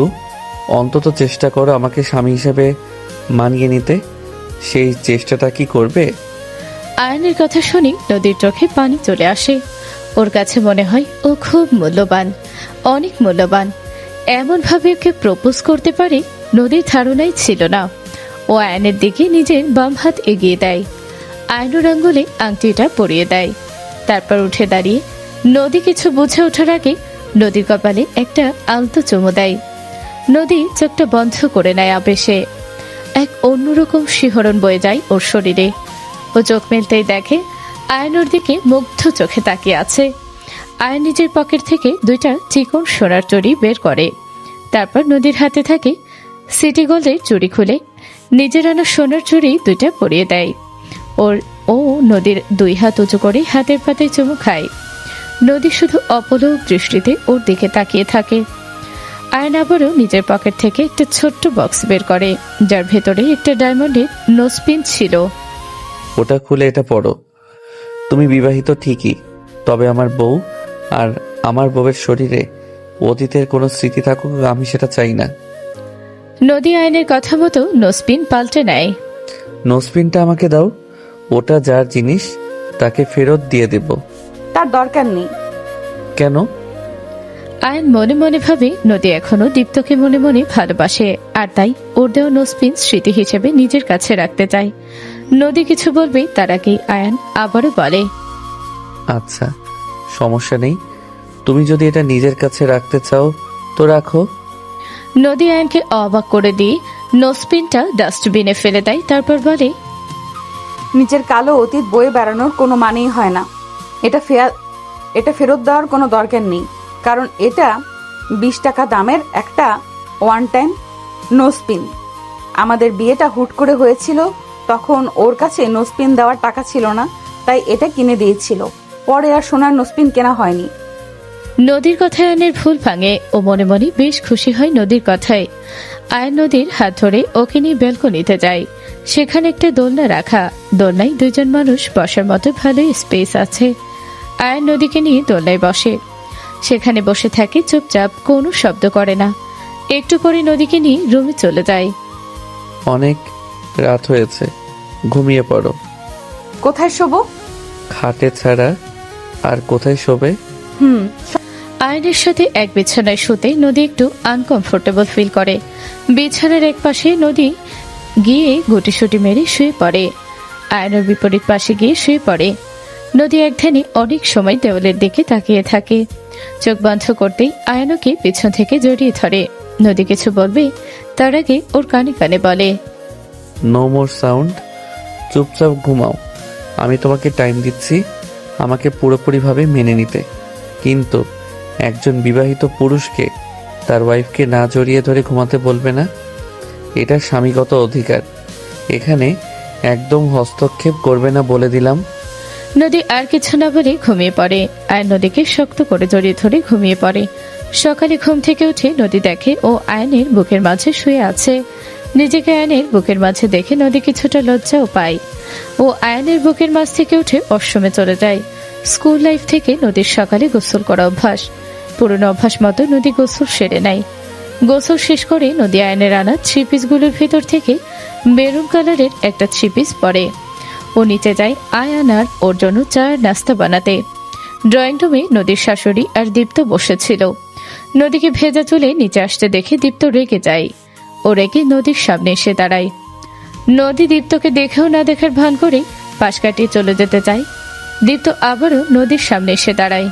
অন্তত চেষ্টা করো আমাকে স্বামী হিসেবে মানিয়ে নিতে। সেই চেষ্টাটা কি করবে? আয়নের কথা শুনি নদীর চোখে পানি চলে আসে। ওর কাছে মনে হয় ও খুব মূল্যবান, অনেক মূল্যবান। এমন ভাবে ওকে প্রপোজ করতে পারে নদীর ধারণাই ছিল না। ও আয়নের দিকে নিজের বাম হাত এগিয়ে দেয়। আয়নুর আঙ্গুলে আংটিটা পরিয়ে দেয়। তারপর উঠে দাঁড়িয়ে নদী কিছু বুঝে ওঠার আগে নদীর কপালে একটা আলতো চুমু দেয়। নদী চোখটা বন্ধ করে নেয় আবেশে। এক অন্যরকম শিহরণ বয়ে যায় ওর শরীরে। ও চোখ মেলতেই দেখে আয়ন ওর দিকে মুগ্ধ চোখে তাকিয়ে আছে। আয়ন নিজের পকেট থেকে দুইটা চিকন সোনার চুড়ি বের করে। তারপর নদীর হাতে থাকে সিটি গোল্ডের চুড়ি খুলে নিজের আনা সোনার চুড়ি দুইটা পরিয়ে দেয়। ও নদীর দুই হাত উঁচু করে হাতের পাতায় চুমু খায়। নদী শুধু অপলক দৃষ্টিতে ওর দিকে তাকিয়ে থাকে। আয়ন আবারও নিজের পকেট থেকে একটা ছোট্ট বক্স বের করে, যার ভেতরে একটা ডায়মন্ডের নোজপিন ছিল। ওটা খুলে এটা পড়ো। তুমি বিবাহিত ঠিকই, তবে আমার বউ আর আমার বউয়ের শরীরে অতীতের কোনো স্মৃতি থাকুক আমি সেটা চাই না। নদী আয়নের কথা মতো নোজপিন পাল্টে নেয়। নোজপিনটা আমাকে দাও, ওটা যার জিনিস তাকে ফেরত দিয়ে দেব। তার দরকার নেই। কেন? আয়ন মনে মনে ভাবে নদী এখনো দীপ্তকে মনে মনে ভালোবাসে, আর তাই ওর দেওয়া নোজপিন স্মৃতি হিসেবে নিজের কাছে রাখতে চায়। নদী কিছু বলবে তার আগেই আয়ন আবারও বলে, আচ্ছা সমস্যা নেই, তুমি যদি এটা নিজের কাছে রাখতে চাও তো রাখো। নদী আয়নকে অবাক করে দিয়ে নোজপিনটা ডাস্টবিনে ফেলে দেয়। তারপর বলে, নিজের কালো অতীত বয়ে বেড়ানোর কোনো মানেই হয় না। এটা ফেরত দেওয়ার কোনো দরকার নেই, কারণ এটা 20 টাকা দামের একটা ওয়ান টাইম নোজপিন। আমাদের বিয়েটা হুট করে হয়েছিল, তখন ওর কাছে নোজপিন দেওয়ার টাকা ছিল না, তাই এটা কিনে দিয়েছিল। পরে আর সোনার নোজপিন কেনা হয়নি। নদীর কথায় আয়নের ভুল ভাঙে ও মনে মনে বেশ খুশি হয় নদীর কথায়। আয়ন নদীর হাত ধরে ওকে নিয়ে ব্যালকনিতে যায়। সেখানে একটা দোলনা রাখা, দোলনায় দুজন মানুষ বসার মতো ভালোই স্পেস আছে। আয়ন নদীকে নিয়ে দোলনায় বসে। সেখানে বসে থাকে চুপচাপ, কোনো শব্দ করে না। একটু পরে নদীকে নিয়ে রুমে চলে যায়। অনেক রাত হয়েছে, ঘুমিয়ে পড়ো। কোথায় শোবো? খাটে ছাড়া আর কোথায় শোবে? আয়নের সাথে এক বিছানায় শুতে নদী একটু আনকমফোর্টেবল ফিল করে। বিছানার এক পাশে নদী গিয়ে গুটিসুটি মেরে শুয়ে পড়ে। আয়নের বিপরীত পাশে গিয়ে শুয়ে পড়ে। নদী এক ধ্যানে অনেক সময় দেওয়ালের দিকে তাকিয়ে থাকে। চোখ বন্ধ করতেই আয়নকে পিছন থেকে জড়িয়ে ধরে। নদী কিছু বলবে তার আগে ওর কানে কানে বলে, নো মোর সাউন্ড, চুপচাপ ঘুমাও। আমি তোমাকে টাইম দিচ্ছি আমাকে পুরোপুরিভাবে মেনে নিতে, কিন্তু একজন বিবাহিত পুরুষকে তার ওয়াইফকে না জড়িয়ে ধরে ঘুমাতে বলবে না। এটা স্বামীগত অধিকার, এখানে একদম হস্তক্ষেপ করবে না বলে দিলাম। নদী আর কিছু না বলে ঘুমিয়ে পড়ে। আর নদীকে শক্ত করে জড়িয়ে ধরে ঘুমিয়ে পড়ে। সকালে ঘুম থেকে উঠে নদী দেখে ও আয়নের বুকের মাঝে শুয়ে আছে। নিজেকে আয়নের বুকের মাঝে দেখে নদী কিছুটা লজ্জাও পায়। ও আয়নের বুকের মাঝ থেকে উঠে ওয়াশরুমে চলে যায়। স্কুল লাইফ থেকে নদীর সকালে গোসল করা অভ্যাস। পুরনো অভ্যাস মতো নদী গোসল সেরে নেয়। গোসল শেষ করে নদী আয়নের আনা 3 পিসগুলোর ভেতর থেকে মেরুন কালারের একটা 3 পিস পরে। ও নিচে যায় আয়ান আর ওর জন্য চায়ের নাস্তা বানাতে। ড্রয়িং রুমে নদীর শাশুড়ি আর দীপ্ত বসেছিল। নদীকে ভেজা চুলে নিচে আসতে দেখে দীপ্ত রেগে যায়। ও রেগে নদীর সামনে এসে দাঁড়ায়। নদী দীপ্তকে দেখেও না দেখার ভান করে পাশ কাটিয়ে চলে যেতে চায়। দীপ্ত আবারও নদীর সামনে এসে দাঁড়ায়।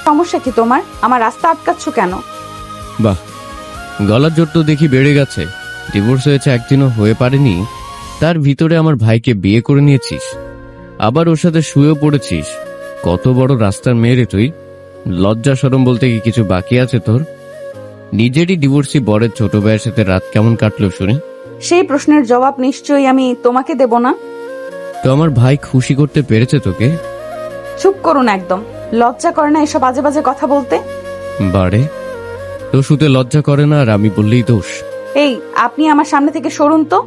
সমস্যা কি তোমার? আমার রাস্তা আটকাচ্ছ কেন? বাহ, গলার জোর তো দেখি বেড়ে গেছে। ডিভোর্স হয়েছে, একদিনও হয়ে পারেনি, তার ভিতরে আমার ভাইকে বিয়ে করে নিয়েছিস, আবার ওর সাথে শুয়েও পড়েছিস। কত বড় রাস্তার মেয়ে রে তুই! লজ্জা শরম বলতে কি কিছু বাকি আছে তোর? নিজেরই ডিভোর্সি বরের ছোট ভাইয়ের সাথে রাত কেমন কাটলো শুনি? সেই প্রশ্নের জবাব নিশ্চয়ই আমি তোমাকে দেব না। তো আমার ভাই খুশি করতে পেরেছে তোকে? চুপ করুন একদম। লজ্জা করে না এসব বাজে বাজে কথা বলতে? বারে, তো শুতে লজ্জা করে না আর আমি বললেই দোষ? এই, আপনি আমার সামনে থেকে সরুন তো।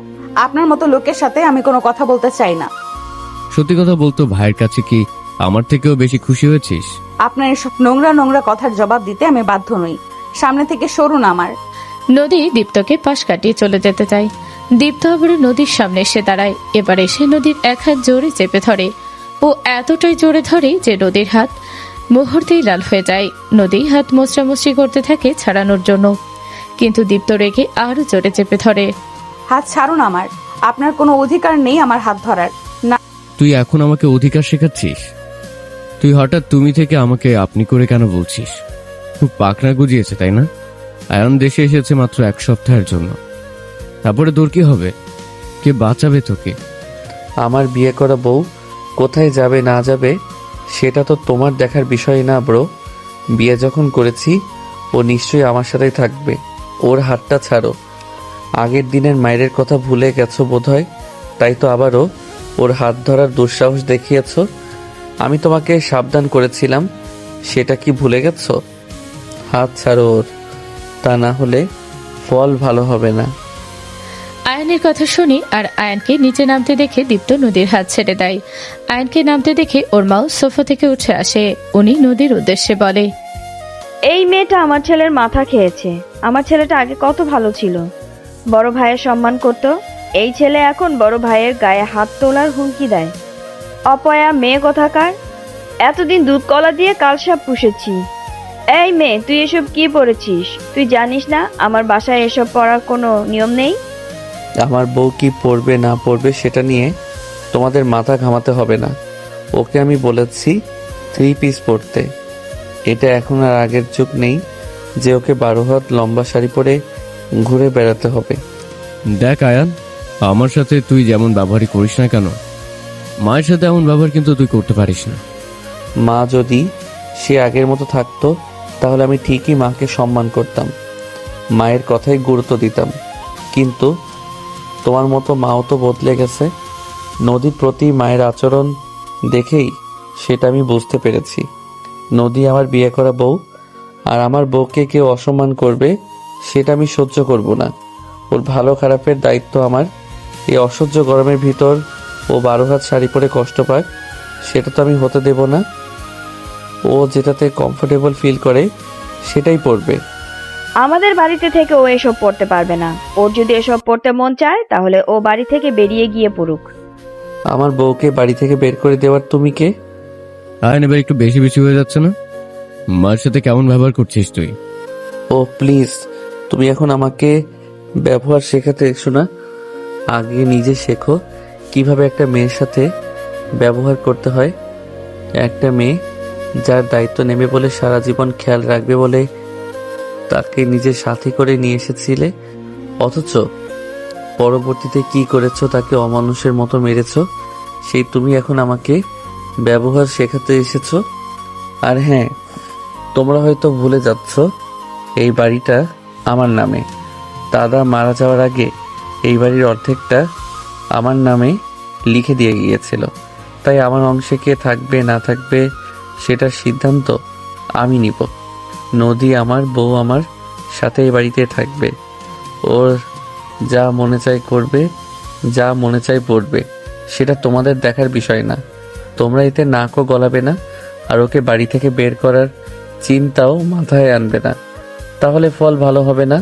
আপনার মতো লোকের সাথে আমি কোনো কথা বলতে চাই না। সত্যি কথা বলতো, ভাইয়ের কাছে কি আমার থেকেও বেশি খুশি হয়েছিস? আপনার এসব নোংরা নোংরা কথার জবাব দিতে আমি বাধ্য নই। সামনে থেকে সরুন আমার। নদী দীপ্তকে পাশ কাটিয়ে চলে যেতে চায়। দীপ্ত আবারও নদীর সামনে এসে দাঁড়ায়। এবার এসে নদীর এক হাত জোরে চেপে ধরে। ও এতটাই জোরে ধরে যে নদীর হাত মুহূর্তেই লাল হয়ে যায়। নদী হাত মোচড়ামুচড়ি করতে থাকে ছাড়ানোর জন্য, কিন্তু দীপ্ত রেগে আরো জোরে চেপে ধরে। হাত ছাড়ুন আমার। আপনার কোনো অধিকার নেই আমার হাত ধরার। না, তুই এখন আমাকে অধিকার শেখাচ্ছিস? তুই হঠাৎ তুমি থেকে আমাকে আপনি করে কেন বলছিস? খুব পাকনা গুজিয়েছে তাই না? আয়ন দেশে এসেছে মাত্র 1 সপ্তাহের জন্য, তারপরে তোর কি হবে? কে বাঁচাবে তোকে? আমার বিয়ে করা বউ কোথায় যাবে না যাবে সেটা তো তোমার দেখার বিষয় না ব্রো। বিয়ে যখন করেছি ও নিশ্চয়ই আমার সাথেই থাকবে। ওর হাতটা ছাড়ো। আগের দিনের মায়ের কথা ভুলে গেছো বোধহয়, তাই তো আবারও ওর হাত ধরার দুঃসাহস দেখিয়েছো। আমি তোমাকে সাবধান করেছিলাম, সেটা কি ভুলে গেছো? হাত ছাড়ো ওর, তা না হলে ফল ভালো হবে না। আয়নের কথা শুনি আর আয়নকে নিচে নামতে দেখে দীপ্ত নদীর হাত ছেড়ে দেয়। আয়নকে নামতে দেখে ওর মাও সোফা থেকে উঠে আসে। উনি নদীর উদ্দেশ্যে বলে, এই মেয়েটা আমার ছেলের মাথা খেয়েছে। আমার ছেলেটা আগে কত ভালো ছিল, বড় ভাইয়ের সম্মান করত। এই ছেলে এখন বড় ভাইয়ের গায়ে হাত তোলার হুমকি দেয়। অপয়া মেয়ে কোথাকার! এতদিন দুধ কলা দিয়ে কালসাপ পুষেছি। এই মেয়ে, তুই এসব কি পড়েছিস? তুই জানিস না আমার বাসায় এসব পড়ার কোনো নিয়ম নেই? আমার বউ কি পড়বে না পড়বে সেটা নিয়ে তোমাদের মাথা ঘামাতে হবে না। ওকে আমি বলেছি 3 পিস পরতে। এটা এখন আর আগের যুগ নেই যে ওকে 12 হাত লম্বা শাড়ি পরে ঘুরে বেড়াতে হবে। দেখ আয়ান, আমার সাথে তুই যেমন ব্যবহারই করিস না কেন, মায়ের সাথে এমন ব্যবহার কিন্তু তুই করতে পারিস না। মা যদি সে আগের মতো থাকতো তাহলে আমি ঠিকই মাকে সম্মান করতাম, মায়ের কথাই গুরুত্ব দিতাম। কিন্তু তোমার মতো মাও তো বদলে গেছে। নদীর প্রতি মায়ের আচরণ দেখেই সেটা আমি বুঝতে পেরেছি। নদী আমার বিয়ে করা বউ, আর আমার বউকে কেউ অসম্মান করবে সেটা আমি সহ্য করব না। ওর ভালো খারাপের দায়িত্ব আমার। এই অসহ্য গরমের ভিতর ও 12 হাত শাড়ি পরে কষ্ট পাক, সেটা তো আমি হতে দেব না। ও যেটাতে কমফোর্টেবল ফিল করে সেটাই পরবে। আমাদের বাড়িতে থেকে ও এসব পড়তে পারবে না। ওর যদি এসব পড়তে মন চায় তাহলে ও বাড়ি থেকে বেরিয়ে গিয়ে পড়ুক। আমার বউকে বাড়ি থেকে বের করে দেওয়ার তুমি কে? আয়ন, এবার একটু বেশি বেশি হয়ে যাচ্ছে না? মায়ের সাথে কেমন ব্যবহার করছিস তুই? ও প্লিজ, তুমি এখন আমাকে ব্যবহার শেখাতে এসো না। আগে নিজে শেখো কিভাবে একটা মেয়ের সাথে ব্যবহার করতে হয়। একটা মেয়ে যার দায়িত্ব নেবে বলে সারা জীবন খেয়াল রাখবে বলে তাকে নিজের সাথী করে নিয়ে এসেছিলে, অথচ পরবর্তীতে কি করেছো, তাকে অমানুষের মতো মেরেছো। সেই তুমি এখন আমাকে ব্যবহার শেখাতে এসেছো। আর হ্যাঁ, তোমরা হয়তো ভুলে যাচ্ছ এই বাড়িটা আমার নামে। দাদা মারা যাওয়ার আগে এই বাড়ির অর্ধেকটা আমার নামে লিখে দিয়ে গিয়েছিল, তাই আমার অংশে কে থাকবে না থাকবে সেটার সিদ্ধান্ত আমি নিব। নদী আমার বউ আমার সাথে এই বাড়িতে থাকবে। ওর যা মনে চায় করবে, যা মনে চায় পড়বে, সেটা তোমাদের দেখার বিষয় না। তোমরা এতে নাকও গলাবে না, আর ওকে বাড়ি থেকে বের করার চিন্তাও মাথায় আনবে না, তাহলে ফল ভালো হবে না।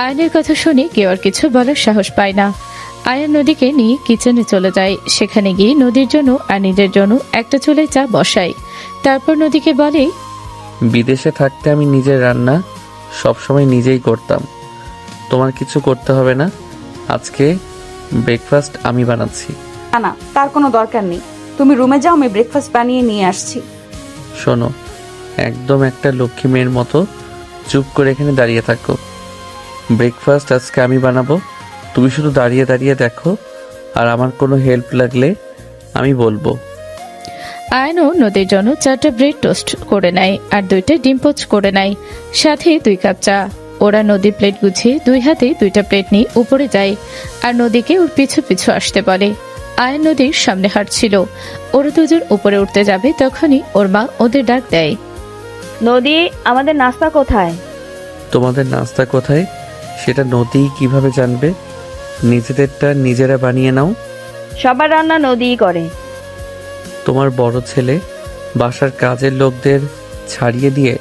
আয়নের কথা শুনে কেউ আর কিছু বলার সাহস পায় না। আয়ান নদীকে নিয়ে কিচেনে চলে যায়। সেখানে গিয়ে নদীর জন্য আর নিজের জন্য একটা চুলায় চা বসায়। তারপর নদীকে বলে, বিদেশে থাকতে আমি নিজের রান্না সবসময় নিজেই করতাম, তোমার কিছু করতে হবে না। আজকে ব্রেকফাস্ট আমি বানাচ্ছি। না না, তার কোনো দরকার নেই। তুমি রুমে যাও, আমি ব্রেকফাস্ট বানিয়ে নিয়ে আসছি। শোনো, একদম একটা লক্ষ্মী মেয়ের মতো চুপ করে এখানে দাঁড়িয়ে থাকো। ব্রেকফাস্ট আজকে আমি বানাবো, তুমি শুধু দাঁড়িয়ে দাঁড়িয়ে দেখো, আর আমার কোনো হেল্প লাগলে আমি বলবো। আয়নও নদীর জন্য 4টা ব্রেড টোস্ট করে নেয় আর 2টা ডিম পোচ করে নেয়, সাথে 2 কাপ চা। ওরা নদী প্লেট গুছিয়ে 2 হাতে 2টা প্লেট নিয়ে উপরে যায় আর নদীকে ওর পিছু পিছু আসতে বলে। আয়ন নদীর সামনে হাঁটছিল। ওরা দুজন উপরে উঠতে যাবে, তখনই ওর মা ওদের ডাক দেয়। নদী, আমাদের নাস্তা কোথায়? তোমাদের নাস্তা কোথায় সেটা নদী কিভাবে জানবে? নিজেদেরটা নিজেরা বানিয়ে নাও। সবার রান্না নদীই করে। তোমার বড় ছেলে বাসার কাজের লোকদের ছাড়িয়ে দিয়ে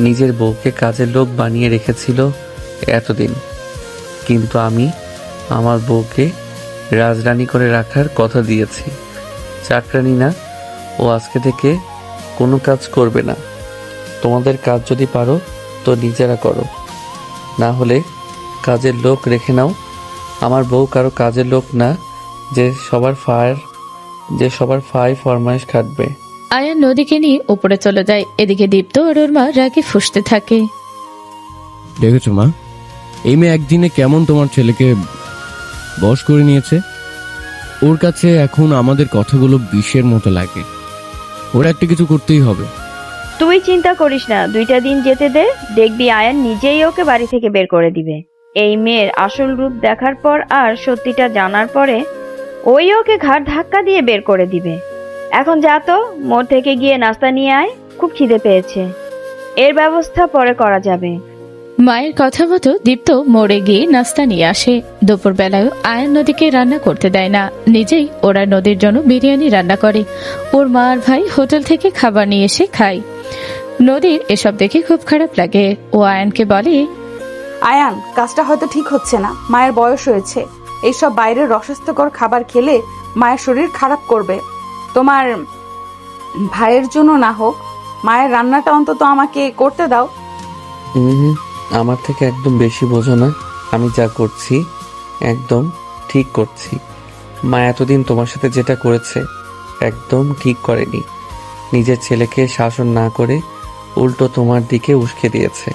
নিজের বউকে কাজের লোক বানিয়ে রেখেছিল এতদিন, কিন্তু আমি আমার বউকে রাজরানী করে রাখার কথা দিয়েছি। চাকরানি না, ও আজকে থেকে কোনো কাজ করবে না। তোমাদের কাজ যদি পারো তো নিজেরা করো, না হলে কাজের লোক রেখে নাও। আমার বউ কারো কাজের লোক না যে সবার ফাই ফরমাইশ খাটবে। আয়ান নদীকে নিয়ে উপরে চলে যায়। এদিকে দীপ্ত আর ওর মা রাগে ফুঁসতে থাকে। দেখেছো মা, এই মেয়ে একদিনে কেমন তোমার ছেলেকে বশ করে নিয়েছে। ওর কাছে এখন আমাদের কথাগুলো বিষের মতো লাগে। ওর একটা কিছু করতেই হবে। তুই চিন্তা করিস না, 2টা দিন যেতে দে, দেখবি আয়ান নিজেই ওকে বাড়ি থেকে বের করে দিবে। এই মেয়ের আসল রূপ দেখার পর আর সত্যিটা জানার পরে ওই ওকে ঘাড় ধাক্কা দিয়ে বের করে দিবে। এখন যা তো, মোড় থেকে গিয়ে নাস্তা নিয়ে আয়, খুব খিদে পেয়েছে। এর ব্যবস্থা পরে করা যাবে। মায়ের কথা মতো দীপ্ত মোড়ে গিয়ে নাস্তা নিয়ে আসে। দুপুর বেলায় আয়ান নদীকে রান্না করতে দেয় না, নিজেই ওরা নদীর জন্য বিরিয়ানি রান্না করে। ওর মা আর ভাই হোটেল থেকে খাবার নিয়ে এসে খায়। নদীর এসব দেখে খুব খারাপ লাগে। ও আয়ানকে বলে, আয়ান, কাজটা হয়তো ঠিক হচ্ছে না। মায়ের বয়স হয়েছে, এইসব বাইরের অস্বাস্থ্যকর খাবার খেলে মায়ের শরীর খারাপ করবে। তোমার ভাইয়ের জন্য না হোক, মায়ের রান্নাটা অন্তত আমাকে করতে দাও। আমার থেকে একদম বেশি বোঝো না। আমি যা করছি একদম ঠিক করছি। মা এতদিন তোমার সাথে যেটা করেছে একদম ঠিক করেনি। নিজের ছেলেকে শাসন না করে উল্টো তোমার দিকে উস্কে দিয়েছে।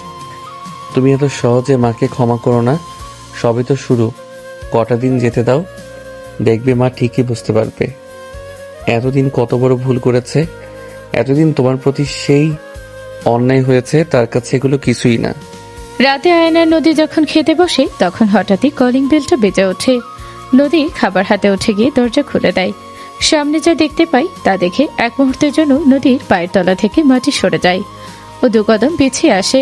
তুমি এত সহজে মাকে ক্ষমা করো না, সবই তো শুরু। কটা দিন যেতে দাও, দেখবে মা ঠিকই বুঝতে পারবে এতদিন কত বড় ভুল করেছে। এতদিন তোমার প্রতি সেই অন্যায় হয়েছে, তার কাছে এগুলো কিছুই না। রাতে আয়ান আর নদী যখন খেতে বসে তখন হঠাৎই কলিং বেলটা বেজে ওঠে। নদী খাবার হাতে উঠে গিয়ে দরজা খুলে দেয়। সামনে যা দেখতে পাই তা দেখে এক মুহূর্তের জন্য নদীর পায়ের তলা থেকে মাটি সরে যায়। ও 2 কদম পিছিয়ে আসে।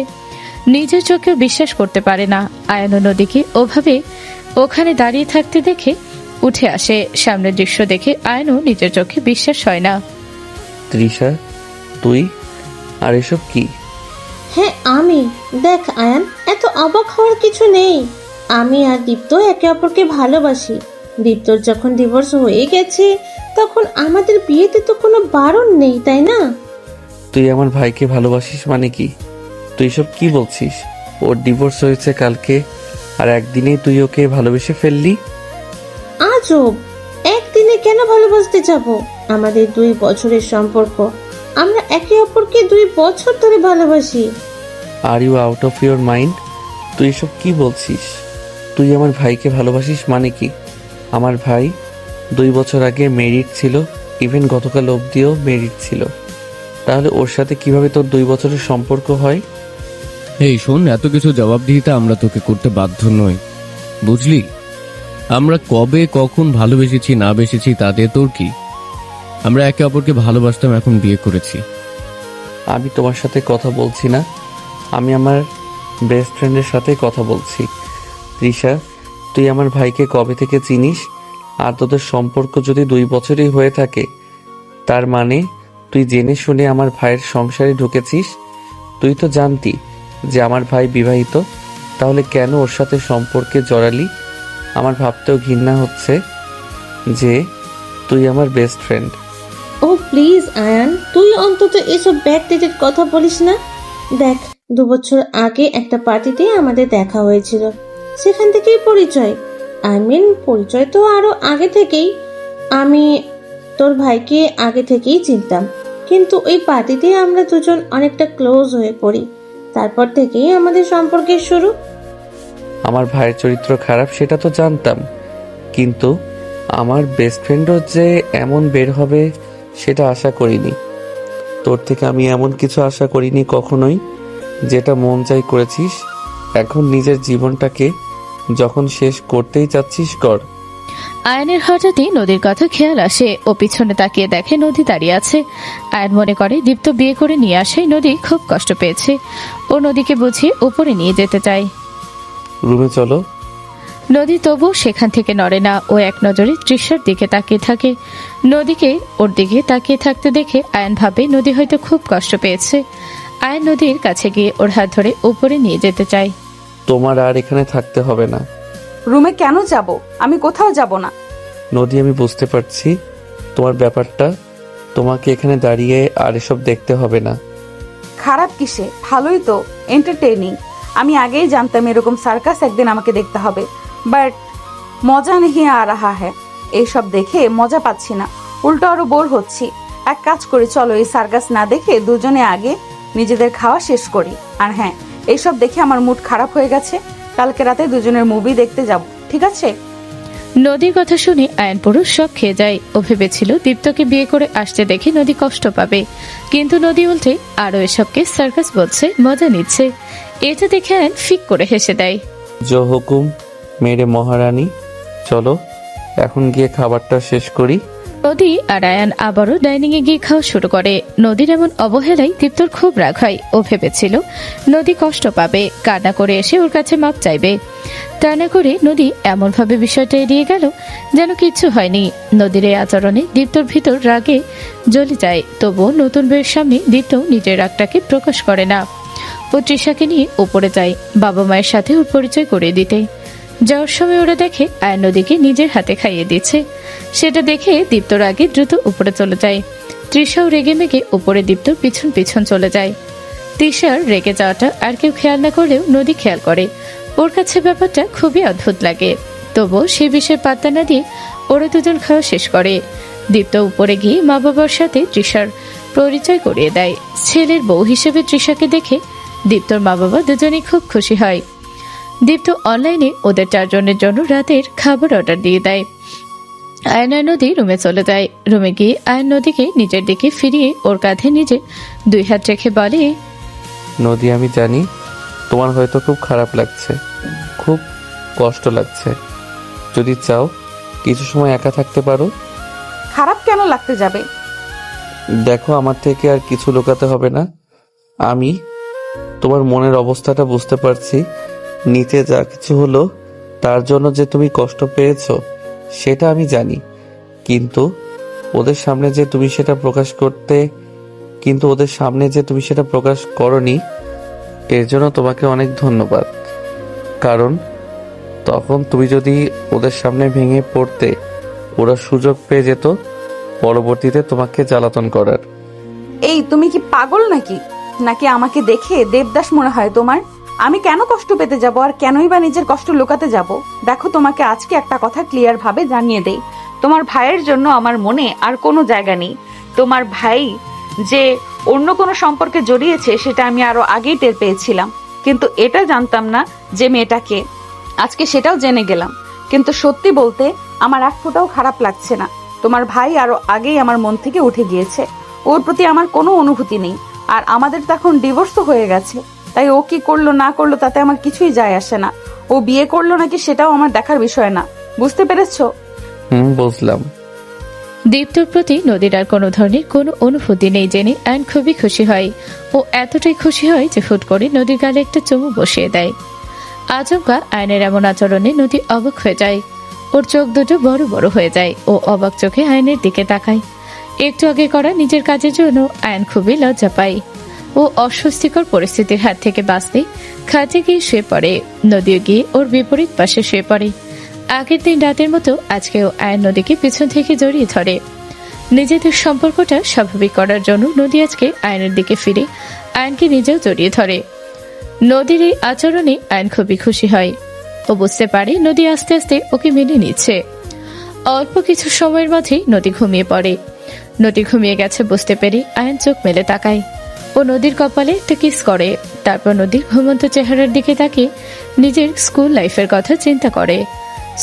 নিজের চোখেও বিশ্বাস করতে পারে না। আয়ান ও নদীকে ওভাবে ওখানে দাঁড়িয়ে থাকতে দেখে উঠে আসে। সামনের দৃশ্য দেখে আয়ানও নিজের চোখে বিশ্বাস হয় না। তৃষা, তুই আর এসব কি? হ্যাঁ আমি। দেখ আয়ান, এত অবাক হওয়ার কিছু নেই। আমি আর দীপ্ত একে অপরকে ভালোবাসি। দীপ্তর যখন ডিভোর্স হয়ে গেছে তখন আমাদের বিয়েতে তো কোনো বারণ নেই, তাই না? তুই আমার ভাইকে ভালোবাসিস মানে কি? তুই সব কি বলছিস? ওর ডিভোর্স হয়েছে কালকে, আর একদিনেই তুই ওকে ভালোবেসে ফেললি? আজব, একদিনে কেন ভালোবাসতে যাব? আমাদের 2 বছরের সম্পর্ক, আমরা একে অপরকে 2 বছর ধরে ভালোবাসি। Are you out of your mind? তুই সব কি বলছিস? তুই আমার ভাইকে ভালোবাসিস মানে কি? আমার ভাই 2 বছর আগে মেরিড ছিল, ইভেন গতকাল অবধিও মেরিড ছিল। তাহলে ওর সাথে কিভাবে তোর 2 বছরের সম্পর্ক হয়? এই শোন, এত কিছু জবাবদিহিতা আমরা তোকে করতে বাধ্য নই, বুঝলি? আমরা কবে কখন ভালোবেসেছি না বেসেছি তাতে তোর কি? আমরা একে অপরকে ভালোবাসতাম, এখন বিয়ে করেছি। আমি তোমার সাথে কথা বলছি না, আমি আমার বেস্ট ফ্রেন্ডের সাথে কথা বলছি। তৃষা, তুই আমার ভাইকে কবে থেকে চিনিস? আর তোদের সম্পর্ক যদি 2 বছরই হয়ে থাকে, তার মানে তুই জেনে শুনে আমার ভাইয়ের সংসারে ঢুকেছিস। তুই তো জানতি যে আমার ভাই বিবাহিত, তাহলে কেন ওর সাথে সম্পর্কে জড়ালি? আমার ভাবতেও ঘৃণা হচ্ছে যে তুই আমার বেস্ট ফ্রেন্ড। ও প্লিজ আয়ান, তুই অন্তত এসব ব্যাকডেটেড কথা বলিস না। দেখ, 2 বছর আগে একটা পার্টিতে আমাদের দেখা হয়েছিল, সেখান থেকেই পরিচয়। পরিচয় তো আরো আগে থেকেই। আমি তোর ভাইকে আগে থেকেই চিনতাম, কিন্তু ওই পার্টিতে আমরা দুজন অনেকটা ক্লোজ হয়ে পড়ি। তারপর থেকেই আমাদের সম্পর্কের শুরু। আমার ভাইয়ের চরিত্র খারাপ সেটা তো জানতাম, কিন্তু আমার বেস্ট ফ্রেন্ডও যে এমন বের হবে সেটা আশা করিনি। তোর থেকে আমি এমন কিছু আশা করিনি কখনোই। যেটা মন চাই করেছিস, এখন নিজের জীবনটাকে যখন শেষ করতেই চাচ্ছিস কর। আয়নের হঠাৎই নদীর কথা খেয়াল আসে। ও পিছনে তাকিয়ে দেখে নদী দাঁড়িয়ে আছে। আয়ন মনে করে দীপ্ত বিয়ে করে নিয়ে আসায় নদী খুব কষ্ট পেয়েছে। ও নদীকে বুঝিয়ে উপরে নিয়ে যেতে চায়। রুমে চলো। নদী তবু সেখান থেকে নড়ে না। ও এক নজরে তৃষার দিকে তাকিয়ে থাকে। নদীকে ওর দিকে তাকিয়ে থাকতে দেখে আয়ন ভাবে নদী হয়তো খুব কষ্ট পেয়েছে। আয়ন নদীর কাছে গিয়ে ওর হাত ধরে উপরে নিয়ে যেতে চায়। তোমার আর এখানে থাকতে হবে না। রুমে কেন যাব? আমি কোথাও যাব না। নদী, আমি বুঝতে পারছি তোমার ব্যাপারটা। তোমাকে এখানে দাঁড়িয়ে আর এসব দেখতে হবে না। খারাপ কিসে? ভালোই তো, এন্টারটেইনিং। আমি আগেই জানতাম এরকম সার্কাস একদিন আমাকে দেখতে হবে, বাট মজা নেই আ রাহা হ্যাঁ। এইসব দেখে মজা পাচ্ছি না, উল্টো আরো বোর হচ্ছি। এক কাজ করি, চলো এই সার্কাস না দেখে দুজনে আগে নিজেদের খাওয়া শেষ করি। আর হ্যাঁ, এইসব দেখে আমার মুড খারাপ হয়ে গেছে। কালকে রাতে দুজনের মুভি দেখতে যাব, ঠিক আছে? নদীর কথা শুনে আয়ন পুরুষ সব খেয়ে যায়। ও ভেবেছিল দীপ্তকে বিয়ে করে আসতে দেখে নদী কষ্ট পাবে, কিন্তু নদী উল্টে আরো এসবকে সার্কাস বলছে, মজা নিচ্ছে। এটা দেখে আয়ন ফিক করে হেসে দেয়। জো হুকুম মেরে মহারানী, চলো এখন গিয়ে খাবারটা শেষ করি। নদী আর আয়ান আবারও ডাইনিং এ গিয়ে খাওয়া শুরু করে। নদীর এমন অবহেলায় দীপ্তর খুব রাগ হয়। ও ভেবেছিল নদী কষ্ট পাবে, কান্না করে এসে ওর কাছে মাপ চাইবে। তা না করে নদী এমন ভাবে বিষয়টা এড়িয়ে গেল যেন কিচ্ছু হয়নি। নদীর এই আচরণে দীপ্তর ভিতর রাগে জ্বলে যায়। তবুও নতুন বইয়ের সামনে দীপ্ত নিজের রাগটাকে প্রকাশ করে না। ও তৃষাকে নিয়ে উপরে যায় বাবা মায়ের সাথে ওর পরিচয় করিয়ে দিতে। যাওয়ার সময় ওরা দেখে আয়ন নদীকে নিজের হাতে খাইয়ে দিচ্ছে। সেটা দেখে দীপ্তর আগে দ্রুত উপরে চলে যায়। তৃষাও রেগে মেগে উপরে দীপ্তর পিছন পিছন চলে যায়। তৃষার রেগে যাওয়াটা আর কেউ খেয়াল না করলেও নদী খেয়াল করে। ওর কাছে ব্যাপারটা খুবই অদ্ভুত লাগে। তবুও সে বিষয়ে পাত্তা না দিয়ে ওরা দুজন খাওয়া শেষ করে। দীপ্ত উপরে গিয়ে মা বাবার সাথে তৃষার পরিচয় করিয়ে দেয়। ছেলের বউ হিসেবে তৃষাকে দেখে দীপ্তর মা বাবা দুজনেই খুব খুশি হয়। দীপ্ত অনলাইনে ওদের 4 জনের জন্য রাতের খাবার অর্ডার দিয়ে দেয়। আয়ন আর নদী রুমে চলে যায়। রুমে গিয়ে আয়ন নদীকে নিজের দিকে ফিরিয়ে ওর কাঁধে নিজে 2 হাত রেখে বলে, নদী, আমি জানি তোমার হয়তো খুব খারাপ লাগছে, খুব কষ্ট লাগছে। যদি চাও কিছু সময় একা থাকতে পারো। খারাপ কেন লাগতে যাবে? দেখো, আমার থেকে আর কিছু লুকাতে হবে না। আমি তোমার মনের অবস্থাটা বুঝতে পারছি। নিচে যা কিছু হলো তার জন্য যে তুমি কষ্ট পেয়েছো সেটা আমি জানি, কিন্তু ওদের সামনে যে তুমি সেটা প্রকাশ করনি, এর জন্য তোমাকে অনেক ধন্যবাদ। কারণ তখন তুমি যদি ওদের সামনে ভেঙে পড়তে, ওরা সুযোগ পেয়ে যেত পরবর্তীতে তোমাকে জ্বালাতন করার। এই তুমি কি পাগল নাকি? নাকি আমাকে দেখে দেবদাস মনে হয় তোমার? আমি কেন কষ্ট পেতে যাব, আর কেনই বা নিজের কষ্ট লুকাতে যাব? দেখো, তোমাকে আজকে একটা কথা ক্লিয়ার ভাবে জানিয়ে দেই। তোমার ভাইয়ের জন্য আমার মনে আর কোনো জায়গা নেই। তোমার ভাই যে অন্য কোনো সম্পর্কে জড়িয়েছে সেটা আমি আরো আগেই টের পেয়েছিলাম, কিন্তু এটা জানতাম না যে মেয়েটাকে। আজকে সেটাও জেনে গেলাম, কিন্তু সত্যি বলতে আমার এক ফোঁটাও খারাপ লাগছে না। তোমার ভাই আরো আগেই আমার মন থেকে উঠে গিয়েছে। ওর প্রতি আমার কোনো অনুভূতি নেই, আর আমাদের তো এখন ডিভোর্সও হয়ে গেছে। তাই ও কি করলো না করলো তাতে আমার কিছুই যায় আসে না। ও বিয়ে করলো নাকি সেটাও আমার দেখার বিষয় না। বুঝতে পেরেছো? বুঝলাম। দীপ্তর প্রতি নদীর আর কোনো ধরনের কোনো অনুভূতি নেই জেনে আয়ন খুবই খুশি হয়। ও এতটাই খুশি হয় যে হুট করে নদীর গালে একটা চুমু বসিয়ে দেয়। আচমকা আয়নের এমন আচরণে নদী অবাক হয়ে যায়। ওর চোখ দুটো বড় বড় হয়ে যায়। ও অবাক চোখে আয়নের দিকে তাকায়। একটু আগে করা নিজের কাজের জন্য আয়ন খুবই লজ্জা পায়। ও অস্বস্তিকর পরিস্থিতির হাত থেকে বাঁচতে খাটে গিয়ে শুয়ে পড়ে। নদীও গিয়ে ওর বিপরীত পাশে শুয়ে পড়ে। আগের দিন রাতের মতো আজকেও আয়ন নদীকে পিছন থেকে জড়িয়ে ধরে। নিজেদের সম্পর্কটা স্বাভাবিক করার জন্য নদী আজকে আয়নের দিকে ফিরে আয়নকে নিজেও জড়িয়ে ধরে। নদীর এই আচরণে আয়ন খুবই খুশি হয়। ও বুঝতে পারে নদী আস্তে আস্তে ওকে মেনে নিচ্ছে। অল্প কিছু সময়ের মাঝেই নদী ঘুমিয়ে পড়ে। নদী ঘুমিয়ে গেছে বুঝতে পেরে আয়ন চোখ মেলে তাকায়। ও নদীর কপালে একটা কিস করে। তারপর নদীর ঘুমন্ত চেহারার দিকে তাকিয়ে নিজের স্কুল লাইফের কথা চিন্তা করে।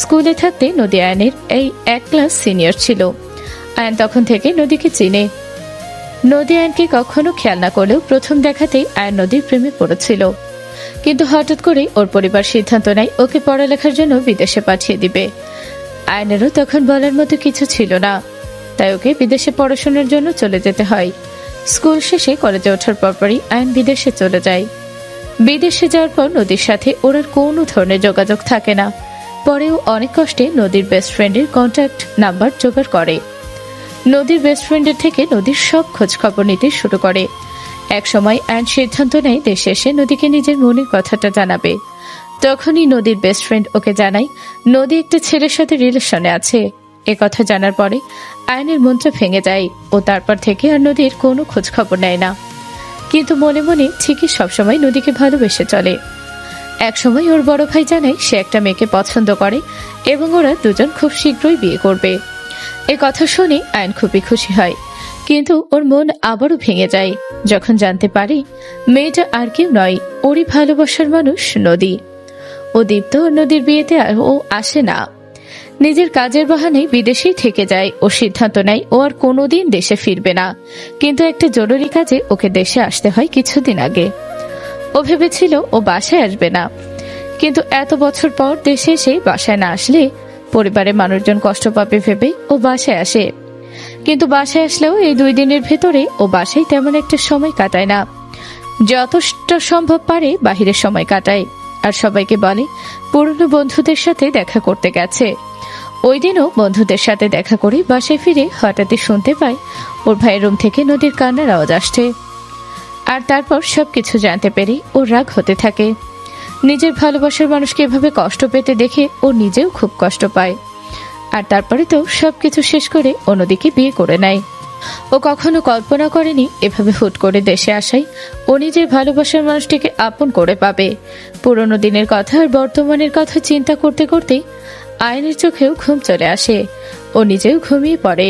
স্কুলে থাকতে নদী আয়নের এই 1 ক্লাস সিনিয়র ছিল। আয়ন তখন থেকে নদীকে চিনে। নদী আয়নকে কখনো খেয়াল না করলেও প্রথম দেখাতেই আয়ন নদীর প্রেমে পড়েছিল। কিন্তু হঠাৎ করে ওর পরিবার সিদ্ধান্ত নেয় ওকে পড়ালেখার জন্য বিদেশে পাঠিয়ে দিবে। আয়নেরও তখন বলার মতো কিছু ছিল না, তাই ওকে বিদেশে পড়াশোনার জন্য চলে যেতে হয়। স্কুল শেষে কলেজে ওঠার পরপরই আয়ন বিদেশে চলে যায়। বিদেশে যাওয়ার পর নদীর সাথে ওর আর কোনো ধরনের যোগাযোগ থাকে না। পরেও অনেক কষ্টে নদীর বেস্ট ফ্রেন্ডের কন্ট্যাক্ট নাম্বার জোগাড় করে। নদীর বেস্ট ফ্রেন্ডের থেকে নদীর সব খোঁজ খবর নিতে শুরু করে। এক সময় আয়ন সিদ্ধান্ত নেয় দেশে এসে নদীকে নিজের মনের কথাটা জানাবে। তখনই নদীর বেস্ট ফ্রেন্ড ওকে জানায় নদী একটা ছেলের সাথে রিলেশনে আছে। এ কথা জানার পরে আয়নের মনটা ভেঙে যায়। ও তারপর থেকে আর নদীর কোনো খোঁজ খবর নেয় না, কিন্তু মনে মনে ঠিকই সবসময় নদীকে ভালোবেসে চলে। এক সময় ওর বড় ভাই জানায় সে একটা মেয়েকে পছন্দ করে এবং ওরা দুজন খুব শীঘ্রই বিয়ে করবে। এ কথা শুনে আয়ন খুবই খুশি হয়, কিন্তু ওর মন আবারও ভেঙে যায় যখন জানতে পারে মেয়েটা আর কেউ নয়, ওরই ভালোবাসার মানুষ নদী। ও দীপ্ত নদীর বিয়েতে ও আসে না। নিজের কাজের বাহানায় বিদেশেই থেকে যায়। ও সিদ্ধান্ত নেয় ও আর কোনোদিন দেশে ফিরবে না, কিন্তু একটা জরুরি কাজে ওকে দেশে আসতে হয় কিছুদিন আগে। ও ভেবেছিল ও বাসায় আসবে না, কিন্তু এত বছর পর দেশে এসে বাসায় না আসলে পরিবারের মানুষজন কষ্ট পাবে ভেবে ও বাসায় আসে। কিন্তু বাসায় আসলেও এই 2 দিনের ভেতরে ও বাসায় তেমন একটা সময় কাটায় না। যতটা সম্ভব পারে বাহিরের সময় কাটায়, আর সবাইকে বলে পুরনো বন্ধুদের সাথে দেখা করতে গেছে। ওই দিনও বন্ধুদের সাথে দেখা করে বাসায় ফিরে হঠাৎই শুনতে পায় ওর ভাইয়ের রুম থেকে নদীর কান্নার আওয়াজ আসছে। আর তারপর সবকিছু জানতে পেরে ওর রাগ হতে থাকে। নিজের ভালোবাসার মানুষকে এভাবে কষ্ট পেতে দেখে ও নিজেও খুব কষ্ট পায়। আর তারপরে তো সবকিছু শেষ করে ও নদীকে বিয়ে করে নেয়। ও কখনো কল্পনা করেনি এভাবে হুট করে দেশে আসায় ও নিজের ভালোবাসার মানুষটিকে আপন করে পাবে। পুরনো দিনের কথা আর বর্তমানের কথা চিন্তা করতে করতে আয়নের চোখেও ঘুম চলে আসে। ও নিজেও ঘুমিয়ে পড়ে।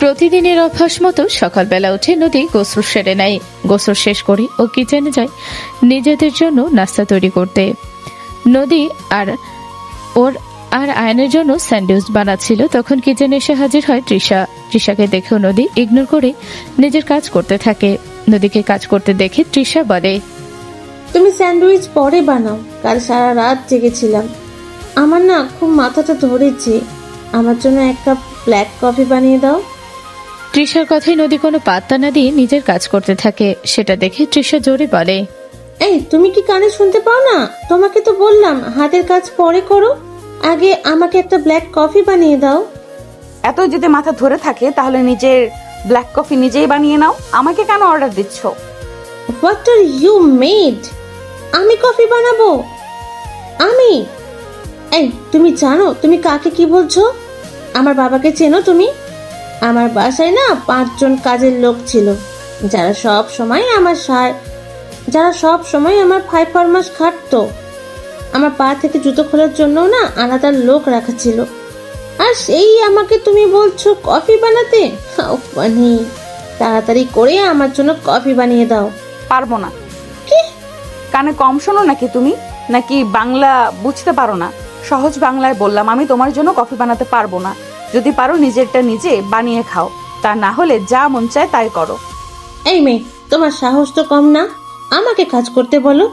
প্রতিদিনের অভ্যাস মতো সকালবেলা উঠে নদী গোসল সেরে নেয়। গোসল শেষ করে ও কিচেনে যায় নিজেদের জন্য নাস্তা তৈরি করতে। নদী আর আয়নের জন্য স্যান্ডউইচ বানাচ্ছিল, তখন কিচেনে এসে হাজির হয় তৃষা। তৃষাকে দেখেও নদী ইগনোর করে নিজের কাজ করতে থাকে। নদীকে কাজ করতে দেখে তৃষা বলে, তুমি স্যান্ডউইচ পরে বানাও, কাল সারা রাত জেগেছিলাম। আমার না খুব মাথাটা ধরেছে, আমার জন্য 1 কাপ ব্ল্যাক কফি বানিয়ে দাও। তৃষার কথায় নদী কোনো পাত্তা না দিয়ে নিজের কাজ করতে থাকে। সেটা দেখে তৃষা জোরে বলে, এই তুমি কি কানে শুনতে পাও না? তোমাকে তো বললাম হাতের কাজ পরে করো, আগে আমাকে একটা ব্ল্যাক কফি বানিয়ে দাও। এত যদি মাথা ধরে থাকে তাহলে নিজের ব্ল্যাক কফি নিজেই বানিয়ে নাও, আমাকে কেন অর্ডার দিচ্ছ? What are you mad? আমি কফি বানাবো? আমি? এই তুমি জানো তুমি কাকে কি বলছো? আমার বাবাকে চেনো তুমি? আমার বাসায় না 5 জন কাজের লোক ছিল, যারা সব সময় আমার ফাই ফরমাস খাটতো। আমার পা থেকে জুতো খোলার জন্য না আলাদা লোক রাখা ছিল, আর সেই আমাকে তুমি বলছো কফি বানাতে? ফানি, তাড়াতাড়ি করে আমার জন্য কফি বানিয়ে দাও। পারবো না। কি? কানে কম শোনো নাকি তুমি? নাকি বাংলা বুঝতে পারো না? সহজ বাংলায় বললাম, আমি তোমার জন্য কফি বানাতে পারবো না। যদি পারো নিজেরটা নিজে বানিয়ে খাও, তা না হলে যা মন চায় তাই করো। এই মেয়ে, তোমার সাহস তো কম না, আমাকে কাজ করতে বলো।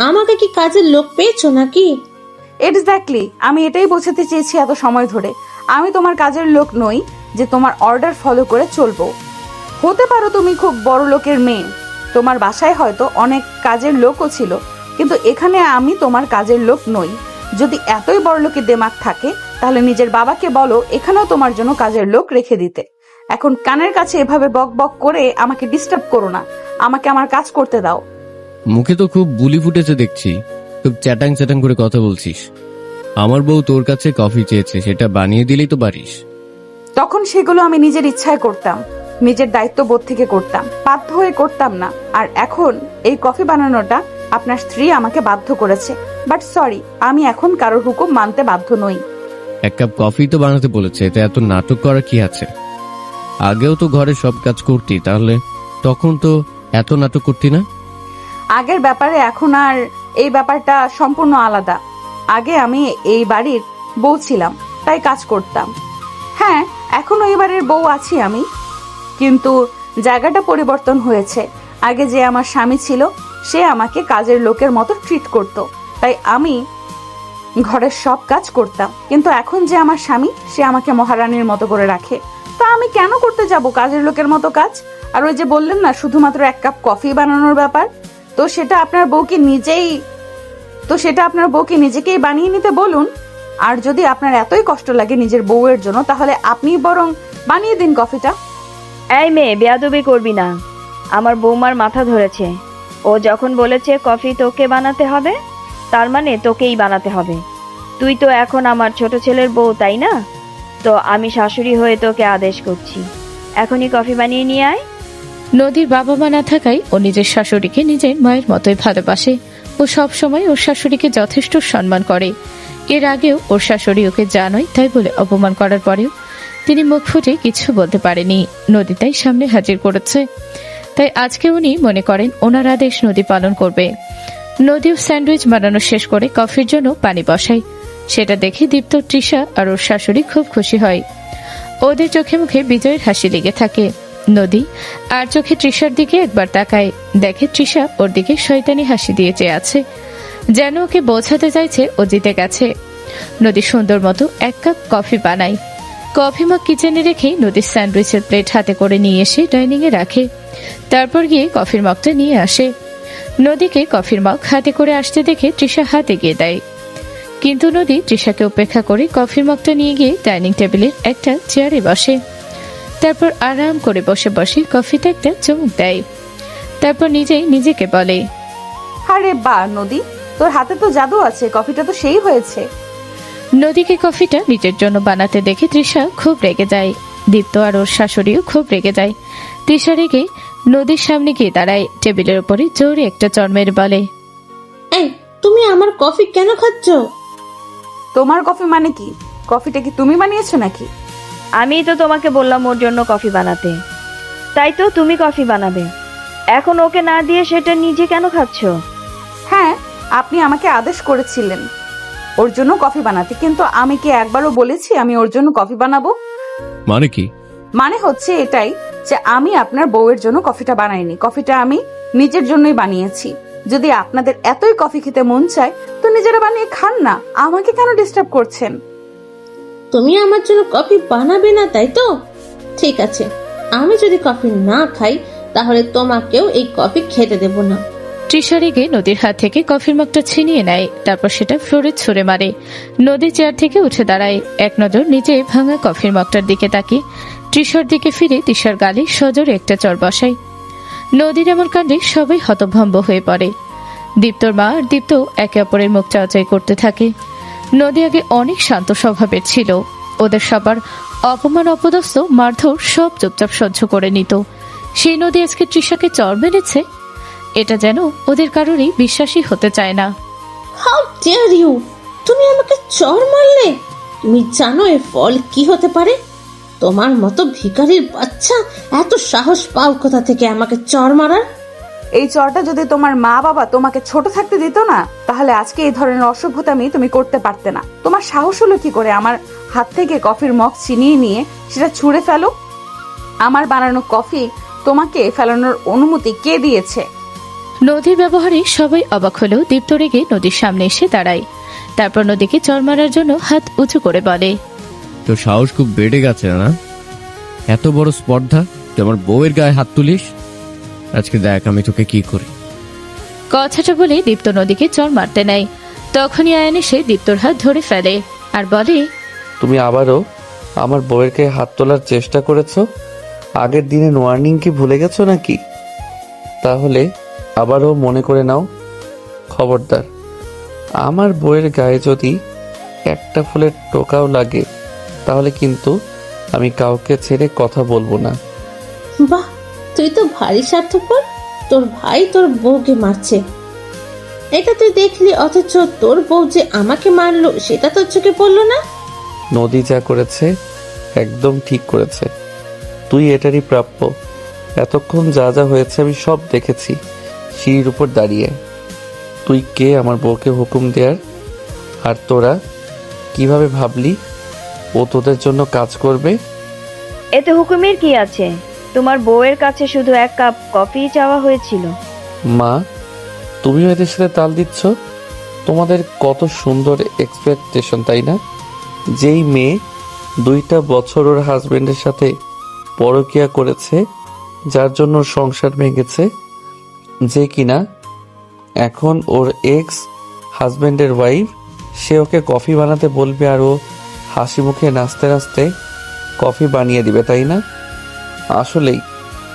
আমাকে কি কাজের লোক পেয়েছো নাকি? এক্স্যাক্টলি, আমি এটাই বোঝাতে চেয়েছি এত সময় ধরে। আমি তোমার কাজের লোক নই, যে তোমার অর্ডার ফলো করে চলবো। হতে পারো তুমি খুব বড় লোকের মেয়ে, তোমার বাসায় হয়তো অনেক কাজের লোকও ছিল, কিন্তু এখানে আমি তোমার কাজের লোক নই। যদি এতই বড় লোকের দেমাগ থাকে তাহলে নিজের বাবাকে বলো এখানেও তোমার জন্য কাজের লোক রেখে দিতে। এখন কানের কাছে এভাবে বক বক করে আমাকে ডিস্টার্ব করো না, আমাকে আমার কাজ করতে দাও। মুখে তো খুব বুলি ফুটেছে দেখছি, খুব চ্যাটাং চ্যাটাং করে কথা বলছিস। আমার বউ তোর কাছে কফি চেয়েছে, সেটা বানিয়ে দিলেই তো পারিস। তখন সেগুলো আমি নিজের ইচ্ছায় করতাম, নিজের দায়িত্ববোধ থেকে করতাম, বাধ্য হয়ে করতাম না। আর এখন এই কফি বানানোটা আপনার স্ত্রী আমাকে বাধ্য করেছে, বাট সরি, আমি এখন কারোর হুকুম মানতে বাধ্য নই। এক কাপ কফি তো বানাতে বলেছে, এতে এত নাটক করার কি আছে? আগেও তো ঘরে সব কাজ করতি, তাহলে তখন তো এত নাটক করতি না। আগের ব্যাপারে এখন আর এই ব্যাপারটা সম্পূর্ণ আলাদা। আগে আমি এই বাড়ির বউ ছিলাম, তাই কাজ করতাম। হ্যাঁ, এখনো এই বাড়ির বউ আছি আমি, কিন্তু জায়গাটা পরিবর্তন হয়েছে। আগে যে আমার স্বামী ছিল সে আমাকে কাজের লোকের মতো ট্রিট করত, তাই আমি ঘরের সব কাজ করতাম। কিন্তু এখন যে আমার স্বামী, সে আমাকে মহারানীর মতো করে রাখে, তা আমি কেন করতে যাব কাজের লোকের মতো কাজ? আর ওই যে বললেন না শুধুমাত্র এক কাপ কফি বানানোর ব্যাপার, তো সেটা আপনার বউকে নিজেকেই বানিয়ে নিতে বলুন। আর যদি আপনার এতই কষ্ট লাগে নিজের বউয়ের জন্য, তাহলে আপনি বরং বানিয়ে দিন কফিটা। এই মেয়ে, বেয়াদবি করবি না। আমার বৌমার মাথা ধরেছে। ও যখন বলেছে কফি তোকে বানাতে হবে, তার মানে তোকেই বানাতে হবে। তুই তো এখন আমার ছোট ছেলের বউ, তাই না? তো আমি শাশুড়ি হয়ে তোকে আদেশ করছি, এখনই কফি বানিয়ে নিয়ে আয়। নদীর বাবা মা না থাকায় ও নিজের শাশুড়িকে নিজের মায়ের মতোই ভালোবাসে। ও সবসময় ওর শাশুড়িকে যথেষ্ট সম্মান করে। এর আগেও ওর শাশুড়ি ওকে জানোই তাই বলে অপমান করার পরেও তিনি মুখ ফুটে কিছু বলতে পারেনি। নদী তাই সামনে হাজির করেছে, তাই আজকে উনি মনে করেন ওনার আদেশ নদী পালন করবে। নদীও স্যান্ডউইচ বানানো শেষ করে কফির জন্য পানি বসায়। সেটা দেখে দীপ্ত, তৃষা আর ওর শাশুড়ি খুব খুশি হয়। ওদের চোখে মুখে বিজয়ের হাসি লেগে থাকে। নদী আর চোখে তৃষার দিকে একবার তাকায়, দেখে তৃষা ওর দিকে শয়তানি হাসি দিয়ে চেয়ে আছে, যেন ওকে বোঝাতে চাইছে ও জিতে গেছে। নদী সুন্দর মতো এক কাপ কফি বানায়। কফি মগ কিচেনে রেখে নদীর স্যান্ডউইচের প্লেট হাতে করে নিয়ে এসে ডাইনিং এ রাখে। তারপর গিয়ে কফির মগটা নিয়ে আসে। নদীকে কফির মগ হাতে করে আসতে দেখে তৃষা হাতে গিয়ে দেয়, কিন্তু নদী তৃষাকে উপেক্ষা করে কফির মগটা নিয়ে গিয়ে ডাইনিং টেবিলের একটা চেয়ারে বসে। তারপর আরাম করে বসে বসে কফিতে একটা চুমুক দেয়। তারপর নিজেকে বলে, আরে বাহ নদী, তোর হাতে তো জাদু আছে, কফিটা তো সেই হয়েছে। নদীকে কফিটা নিজের জন্য বানাতে দেখে তৃষা খুব রেগে যায়। দীপ্ত আর ওর শাশুড়িও খুব রেগে যায়। তৃষা রেগে নদীর সামনে গিয়ে দাঁড়ায়, টেবিলের উপরে জোরে একটা চড় মেরে বলে, এই, তুমি আমার কফি কেন খাচ্ছ? তোমার কফি মানে কি? কফিটা কি তুমি বানিয়েছো নাকি? আমি তো তোমাকে বললাম ওর জন্য কফি বানাতে, তাই তো তুমি কফি বানাবে। এখন ওকে না দিয়ে সেটা নিজে কেন খাচ্ছ? হ্যাঁ, আপনি আমাকে আদেশ করেছিলেন ওর জন্য কফি বানাতে, কিন্তু আমি কি একবারও বলেছি আমি ওর জন্য কফি বানাবো? মানে কি? মানে হচ্ছে এটাই যে আমি আপনার বউয়ের জন্য কফিটা বানাইনি, কফিটা আমি নিজের জন্যই বানিয়েছি। যদি আপনাদের এতই কফি খেতে মন চায় তো নিজেরা বানিয়ে খান না, আমাকে কেন ডিস্টার্ব করছেন? তুমি আমার জন্য কফি বানাবে না, তাই তো? ঠিক আছে, আমি যদি কফি না খাই তাহলে তোমাকেও এই কফি খেতে দেব না। তৃষা রেগে নদীর হাত থেকে কফির মগটা ছিনিয়ে নেয়, তারপর সেটা ফ্লোরে ছুঁড়ে মারে। নদী চেয়ার থেকে উঠে দাঁড়ায়, এক নজর নিজে ভাঙা কফির মগটার দিকে তাকিয়ে তৃষার দিকে ফিরে তৃষার গালে সজোরে একটা চড় বসায়। নদীর এমন কাণ্ডে সবাই হতভম্ব হয়ে পড়ে। দীপ্তর মা আর দীপ্ত একে অপরের মুখ চাওয়াচাই করতে থাকে। নদী আগে অনেক শান্ত স্বভাবের ছিল, ওদের সবার অপমান অপদস্থ মারধর সব চুপচাপ সহ্য করে নিত। সেই নদী আজকে তৃষাকে চড় মেরেছে, এটা যেন ওদের কারোরই বিশ্বাসই হতে চায় না। How dare you! তুমি আমাকে চড় মারলে? তুমি জানো এর ফল কি হতে পারে? তোমার মতো ভিখারির বাচ্চা এত সাহস পাও কোথা থেকে আমাকে চড় মারার? এই চরটা যদি তোমার মা বাবা তোমাকে ছোট থাকতে দিত না, তাহলে আজকে এই ধরনের অসভ্যতামি তুমি করতে পারতে না। তোমার সাহস হলো কি করে আমার হাত থেকে কফির মগ ছিনিয়ে নিয়ে সেটা ছুঁড়ে ফেলো? আমার বানানো কফি তোমাকে ফেলানোর অনুমতি কে দিয়েছে? নদীর ব্যবহারে সবাই অবাক হলেও দীপ্ত রেগে নদীর সামনে এসে দাঁড়ায়। তারপর নদীকে চড় মারার জন্য হাত উঁচু করে বলে, তোর সাহস খুব বেড়ে গেছে না? এত বড় স্পর্ধা তুই আমার বউয়ের গায়ে হাত তুলিস? আজকে দেখ আমি তোকে কি করি। কথাটা বলে দীপ্ত নদীকে চড় মারতে নেয়। তখনই আয়ান এসে দীপ্তর হাত ধরে ফেলে আর বলে, তুমি আবারও আমার বউয়ের গায়ে হাত তোলার চেষ্টা করেছো? আগের দিনের ওয়ার্নিং কি ভুলে গেছো নাকি? তাহলে আবারও মনে করে নাও। খবরদার, আমার বউয়ের গায়ে যদি একটা ফুলের টোকাও লাগে তাহলে কিন্তু আমি কাউকে ছেড়ে কথা বলবো না। বাহ, তুই তো ভারী স্বার্থপর। তোর ভাই তোর বউকে মারছে, এটা তুই দেখলি, অথচ তোর বউ যে আমাকে মারলো সেটা তোর চোখে পড়লো না? নদী যা করেছে একদম ঠিক করেছে। তুই এটারই প্রাপ্য। এতক্ষণ যা যা হয়েছে আমি সব দেখেছি সিঁড়ির উপর দাঁড়িয়ে। তুই কে আমার বউকে হুকুম দেয়ার? আর তোরা কিভাবে ভাবলি ও তোদের জন্য কাজ করবে? এতে হুকুমের কি আছে? তোমার বউয়ের কাছে শুধু এক কাপ কফি চাওয়া হয়েছিল। মা, তুমিও এদের সাথে তাল দিচ্ছ? তোমাদের কত সুন্দর এক্সপেকটেশন, তাই না? যেই মেয়ে 2টা বছর ওর হাজবেন্ডের সাথে পরকিয়া করেছে, যার জন্য ওর সংসার ভেঙেছে, যে কিনা এখন ওর এক্স হাজবেন্ডের ওয়াইফ, সে ওকে কফি বানাতে বলবে আর ও হাসি মুখে নাচতে নাচতে কফি বানিয়ে দিবে, তাই না? আসলেই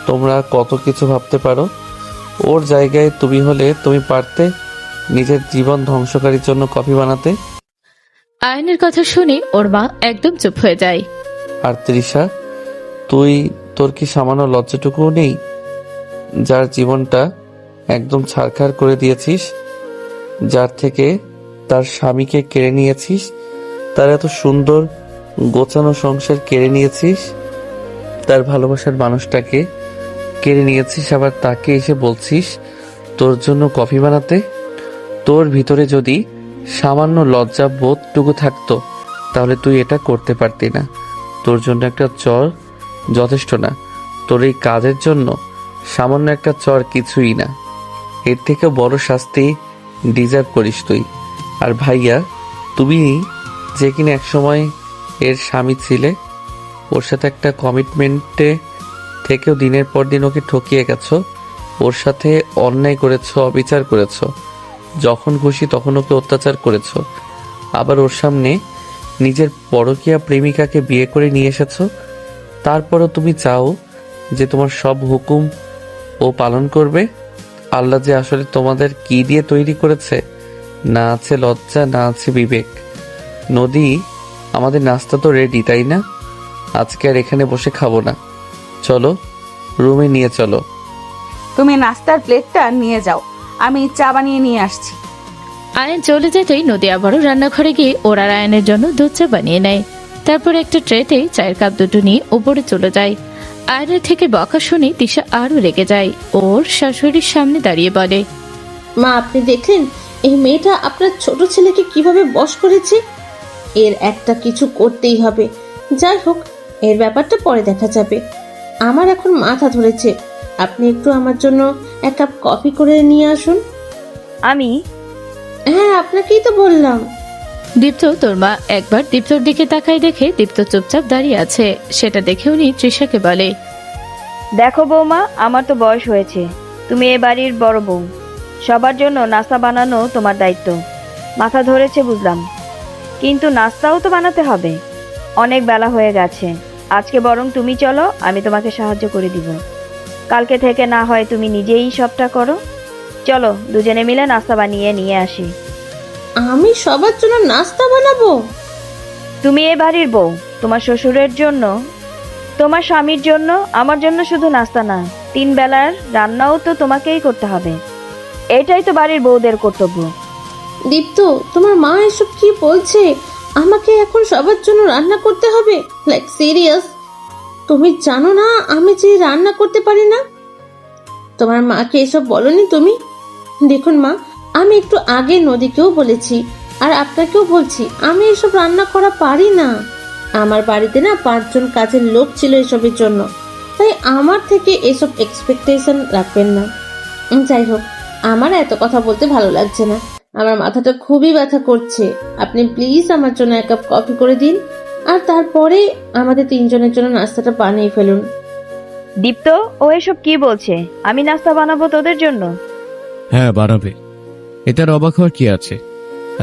তোমরা কত কিছু ভাবতে পারো। ওর জায়গায় তুমি হলে তুমি পারতে নিজের জীবন ধ্বংসকারীর জন্য কফি বানাতে? আয়ানের কথা শুনে ওর মা একদম চুপ হয়ে যায়। আর তৃষা, তোর কি সামান্য লজ্জাটুকুও নেই? যার জীবনটা একদম ছারখার করে দিয়েছিস, যার থেকে তার স্বামীকে কেড়ে নিয়েছিস, তার এত সুন্দর গোছানো সংসার কেড়ে নিয়েছিস, তার ভালোবাসার মানুষটাকে কেড়ে নিয়েছিস, আবার তাকে এসে বলছিস তোর জন্য কফি বানাতে? তোর ভিতরে যদি সামান্য লজ্জা বোধটুকু থাকতো তাহলে তুই এটা করতে পারতি না। তোর জন্য একটা চর যথেষ্ট না। তোর এই কাজের জন্য সামান্য একটা চর কিছুই না। এর থেকে বড় শাস্তি ডিজার্ভ করিস তুই। আর ভাইয়া, তুমি যে কিনা একসময় এর স্বামী ছিলে, ওর সাথে একটা কমিটমেন্টে থেকেও দিনের পর দিন ওকে ঠকিয়ে গেছো, ওর সাথে অন্যায় করেছো, অবিচার করেছো, যখন খুশি তখন ওকে অত্যাচার করেছো, আবার ওর সামনে নিজের পরকীয়া প্রেমিকাকে বিয়ে করে নিয়ে এসেছো। তারপরও তুমি চাও যে তোমার সব হুকুম ও পালন করবে? আল্লাহ যে আসলে তোমাদের কি দিয়ে তৈরি করেছে! না আছে লজ্জা, না আছে বিবেক। নদী, আমাদের নাস্তা তো রেডি, তাই না? আজকে আর এখানে বসে খাবো না, চলো রুমে নিয়ে চলো। তুমি নাস্তার প্লেটটা নিয়ে যাও, আমি চা বানিয়ে নিয়ে আসছি। আয়ান চলে যেতেই নদী আবারও রান্নাঘরে গিয়ে ওরা আয়ানের জন্য দুধ চা বানিয়ে নেয়। তারপর একটা ট্রেতে চায়ের কাপ দুটো নিয়ে উপরে চলে যায়। আয়নের থেকে বকা শুনে তিশা আরো রেগে যায়। ওর শাশুড়ির সামনে দাঁড়িয়ে বলে, মা, আপনি দেখলেন এই মেয়েটা আপনার ছোট ছেলেকে কিভাবে বশ করেছে? এর একটা কিছু করতেই হবে। যাই হোক, এর ব্যাপারটা পরে দেখা যাবে। আমার এখন মাথা ধরেছে, আপনি একটু আমার জন্য এক কাপ কফি করে নিয়ে আসুন। আমি? হ্যাঁ, আপনাকেই তো বললাম। দীপ্ত, তোর মা একবার দীপ্তর দিকে তাকায় দেখে দীপ্ত চুপচাপ দাঁড়িয়ে আছে। সেটা দেখে উনি তৃষাকে বলে, দেখো বৌমা, আমার তো বয়স হয়েছে, তুমি এ বাড়ির বড় বউ, সবার জন্য নাস্তা বানানো তোমার দায়িত্ব। মাথা ধরেছে বুঝলাম, কিন্তু নাস্তাও তো বানাতে হবে। অনেক বেলা হয়ে গেছে, আজকে বরং তুমি চলো, আমি তোমাকে সাহায্য করে দিব। কালকে থেকে না হয় তুমি নিজেই সবটা করো। চলো দুজনে মিলে নাস্তা বানিয়ে নিয়ে আসি। আমি সবার জন্য নাস্তা বানাবো? তুমি এ বাড়ির বউ, তোমার শ্বশুরের জন্য, তোমার স্বামীর জন্য, আমার জন্য শুধু নাস্তা না, 3 বেলার রান্নাও তো তোমাকেই করতে হবে। এটাই তো বাড়ির বউদের কর্তব্য। দীপ্ত, তোমার মা এসব কি বলছে? আমাকে এখন সবার জন্য রান্না করতে হবে? Like serious? তুমি জানো না আমি যে রান্না করতে পারি না? তোমার মাকে এসব বলনি তুমি? দেখুন মা, আমি একটু আগে নদীকেও বলেছি আর আপনাকেও বলছি, আমি এসব রান্না করা পারি না। আমার বাড়িতে না 5 জন কাজের লোক ছিল এসবের জন্য, তাই আমার থেকে এসব এক্সপেকটেশন রাখবেন না। যাই হোক, আমার এত কথা বলতে ভালো লাগছে না, আমার মাথাটা খুবই ব্যথা করছে। আপনি প্লিজ আমার জন্য এক কাপ কফি করে দিন, আর তারপরে আমাদের তিনজনের জন্য নাস্তাটা বানিয়ে ফেলুন। দীপ্ত, ও এসব কি বলছে? আমি নাস্তা বানাবো তোদের জন্য? হ্যাঁ বানাবে, এটার অবাক হওয়ার কি আছে?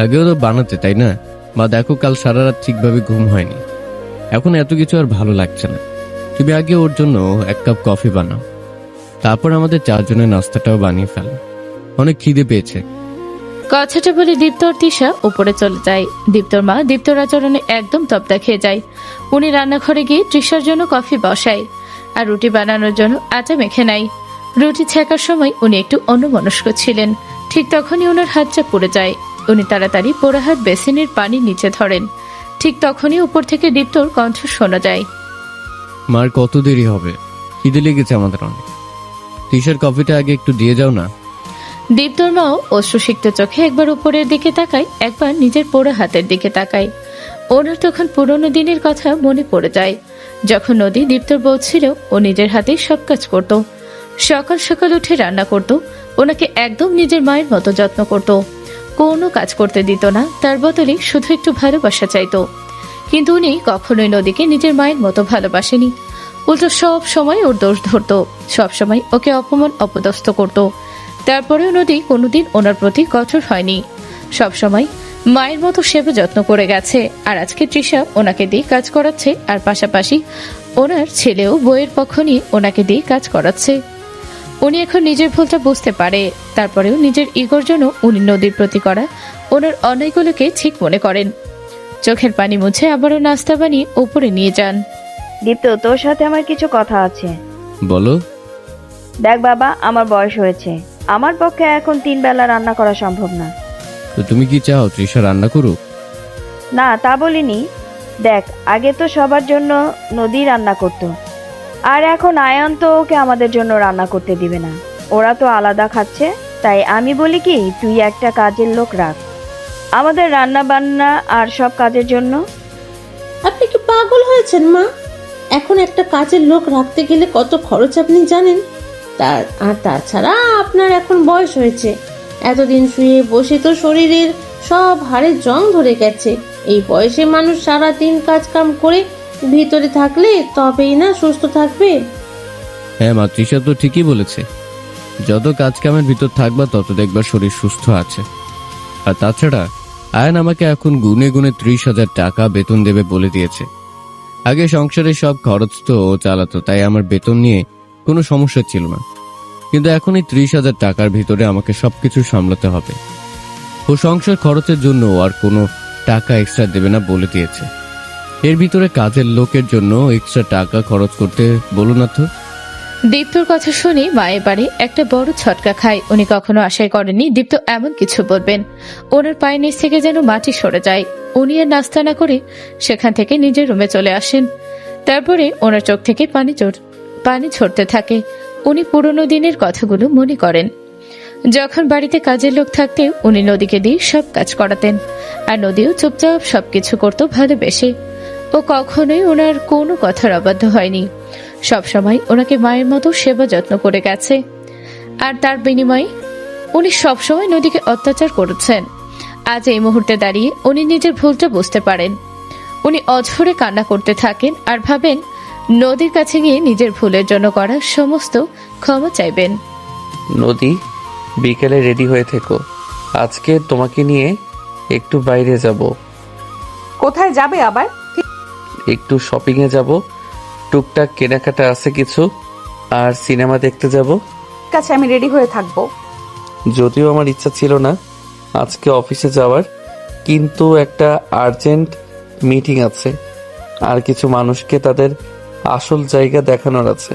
আগেও তো বানাতে, তাই না? বা দেখো, কাল সারা রাত ঠিকভাবে ঘুম হয়নি, এখন এত কিছু আর ভালো লাগছে না। তুমি আগে ওর জন্য 1 কাপ কফি বানাও, তারপর আমাদের 4 জনের নাস্তাটাও বানিয়ে ফেলো। অনেক খিদে পেয়েছে। কথাটা বলে দীপ্ত আর তিশা উপরে চলে যায়। দীপ্তর মা দীপ্তর আচরণে একদম তপ্তা খেয়ে যায়। উনি রান্নাঘরে গিয়ে তৃষার জন্য কফি বসায় আর রুটি বানানোর জন্য আটা মেখে নেয়। রুটি ছেঁকার সময় উনি একটু অন্যমনস্ক ছিলেন। ঠিক তখনই ওনার হাতটা পড়ে যায়। উনি তাড়াতাড়ি পোড়া হাত বেসিনের পানি নিচে ধরেন। ঠিক তখনই উপর থেকে দীপ্তর কণ্ঠ শোনা যায়। মার কত দেরি হবে? খিদে লেগেছে আমাদের অনেক। তিশার কফিটা আগে একটু দিয়ে যাও না। দীপ্তর মাও অশ্রুসিক্ত চোখে একবার উপরের দিকে তাকায়, একবার নিজের পোড়া হাতের দিকে তাকায়। ওনার তখন পুরোনো দিনের কথা মনে পড়ে যায়, যখন নদী দীপ্তর বউ ছিল। ও নিজের হাতে সব কাজ করত। সকাল সকাল উঠে রান্না করত, ওনাকে একদম নিজের মায়ের মতো যত্ন করত। কোনো কাজ করতে দিত না, তার বদলে শুধু একটু ভালোবাসা চাইতো। কিন্তু উনি কখনোই নদীকে নিজের মায়ের মতো ভালোবাসেনি। উল্টো সব সময় ওর দোষ ধরত, সব সময় ওকে অপমান অপদস্থ করত। তারপরেও নদী কোনোদিন ওনার প্রতি কঠোর হয়নি, সবসময় মায়ের মতো সেবা যত্ন করে গেছে। আর আজকে তৃষা ওনাকে দিয়ে কাজ করাচ্ছে, আর পাশাপাশি ওনার ছেলেও বইয়ের পক্ষ নিয়ে ওনাকে দিয়ে কাজ করাচ্ছে। উনি এখন নিজের ভুলটা বুঝতে পারে, তারপরেও নিজের ইগোর জন্য উনি নদীর প্রতি করা ওনার অন্যায়গুলোকে ঠিক মনে করেন। চোখের পানি মুছে আবারও নাস্তা বানিয়ে উপরে নিয়ে যান। দীপ্ত, তোর সাথে আমার কিছু কথা আছে। বলো। দেখ বাবা, আমার বয়স হয়েছে, আমার পক্ষে এখন 3 বেলা রান্না করা সম্ভব না। তো তুমি কি চাও তৃষা রান্না করুক? না, তা বলিনি। দেখ, আগে তো সবার জন্য নদী রান্না করত, আর এখন আয়ান তো ওকে আমাদের জন্য রান্না করতে দিবে না। ওরা তো আলাদা খাচ্ছে। তাই আমি বলি কি, তুই একটা কাজের লোক রাখ আমাদের রান্না বান্না আর সব কাজের জন্য। আপনি কি পাগল হয়েছেন মা? এখন একটা কাজের লোক রাখতে গেলে কত খরচ আপনি জানেন? তাছাড়া আপনার এখন বয়স হয়েছে, এতদিন শুয়ে বসে তো শরীরের সব হাড়ে জং ধরে গেছে। এই বয়সে মানুষ সারাদিন কাজ কাম করে ভিতরে থাকলে তবেই না সুস্থ থাকবে। হ্যাঁ মা, তৃষা তো ঠিকই বলেছে। যত কাজ কামের ভিতর থাকবা তত দেখবা শরীর সুস্থ আছে। আর তাছাড়া আয়ন আমাকে এখন গুনে গুনে 30,000 টাকা বেতন দেবে বলে দিয়েছে। আগে সংসারের সব খরচ তো ও চালাতো, তাই আমার বেতন নিয়ে কোনো সমস্যা ছিল না। কিন্তু এখন এই 30,000 টাকার ভিতরে আমাকে সবকিছু সামলাতে হবে। ও সংসার খরচের জন্য আর কোনো টাকা এক্সট্রা দেবে না বলে দিয়েছে। এর ভিতরে কাজের লোকের জন্য এক্সট্রা টাকা খরচ করতে বলো না তো। দীপ্তর কথা শুনে মায়ের বাড়ি একটা বড় ছটকা খায়। উনি কখনো আশাই করেননি দীপ্ত এমন কিছু বলবেন। ওনার পায়ের নিচ থেকে যেন মাটি সরে যায়। উনি আর নাস্তা না করে সেখান থেকে নিজের রুমে চলে আসেন। তারপরে ওনার চোখ থেকে পানি ঝরতে থাকে। উনি পুরনো দিনের কথাগুলো মনে করেন, যখন বাড়িতে কাজের লোক থাকতে উনি নদীকে দিয়ে সব কাজ করাতেন, আর নদীও চুপচাপ সবকিছু করত ভালোবেসে। ও কখনোই ওনার কোনো কথার অবাধ্য হয়নি, সবসময় ওনাকে মায়ের মতো সেবা যত্ন করে গেছে। আর তার বিনিময়ে উনি সবসময় নদীকে অত্যাচার করেছেন। আজ এই মুহূর্তে দাঁড়িয়ে উনি নিজের ভুলটা বুঝতে পারেন। উনি অঝরে কান্না করতে থাকেন আর ভাবেন নদীর কাছে গিয়ে নিজের ভুলের জন্য করা সমস্ত ক্ষমা চাইবেন। নদী, বিকেলে রেডি হয়ে থেকো, আজকে তোমাকে নিয়ে একটু বাইরে যাব। কোথায় যাবে আবার? একটু শপিংয়ে যাব, টুকটাক কেনাকাটা আছে কিছু, আর সিনেমা দেখতে যাব। ঠিক আছে, আমি রেডি হয়ে থাকবো। যদিও আমার ইচ্ছা ছিল না আজকে অফিসে যাওয়ার, কিন্তু একটা আর্জেন্ট মিটিং আছে, আর কিছু মানুষকে তাদের আসল জায়গা দেখানোর আছে,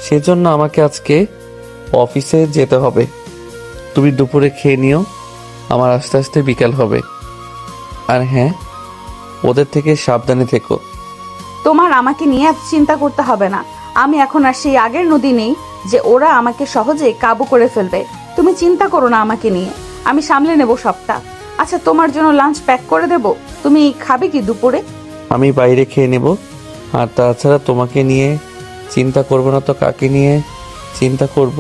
সেজন্য আমাকে আজকে অফিসে যেতে হবে। তুমি দুপুরে খেয়ে নিও, আমার আস্তে আস্তে বিকাল হবে। আর হ্যাঁ, ওদের থেকে সাবধানে থেকো। তোমার আমাকে নিয়ে এত চিন্তা করতে হবে না। আমি এখন আর সেই আগের নদী নেই যে ওরা আমাকে সহজে কাবু করে ফেলবে। তুমি চিন্তা করো না আমাকে নিয়ে, আমি সামলে নেব সবটা। আচ্ছা, তোমার জন্য লাঞ্চ প্যাক করে দেব। তুমি খাবে কি দুপুরে? আমি বাইরে খেয়ে নেব। আর তাছাড়া তোমাকে নিয়ে চিন্তা করব না তো কাকে নিয়ে চিন্তা করব?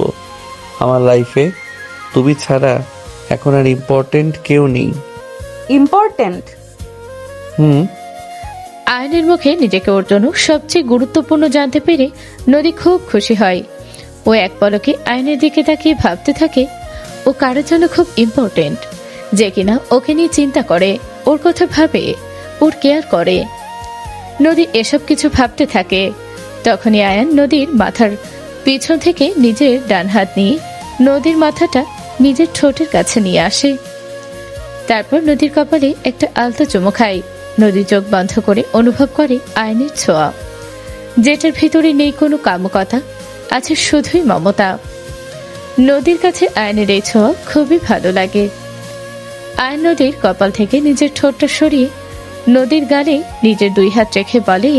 আমার লাইফে তুমি ছাড়া এখন আর ইম্পর্টেন্ট কেউ নেই। ইম্পর্টেন্ট? আয়নের মুখে নিজেকে ওর জন্য সবচেয়ে গুরুত্বপূর্ণ জানতে পেরে নদী খুব খুশি হয়। ও এক পলকে আয়নের দিকে তাকিয়ে ভাবতে থাকে ও কারোর জন্য খুব ইম্পর্টেন্ট, যে কিনা ওকে নিয়ে চিন্তা করে, ওর কথা ভাবে, ওর কেয়ার করে। নদী এসব কিছু ভাবতে থাকে। তখনই আয়ান নদীর মাথার পিছন থেকে নিজের ডান হাত নিয়ে নদীর মাথাটা নিজের ঠোঁটের কাছে নিয়ে আসে। তারপর নদীর কপালে একটা আলতো চুমু খায়। নদী চোখ বন্ধ করে অনুভব করে আয়নের ছোঁয়া, যেটার ভিতরে নেই কোনো কামুকতা, আছে শুধুই মমতা। নদীর কাছে আয়নের এই ছোঁয়া খুবই ভালো লাগে। আয়ন নদীর কপাল থেকে নিজের ঠোঁটটা সরিয়ে নদীর গালে নিজের 2 হাত রেখে বলে,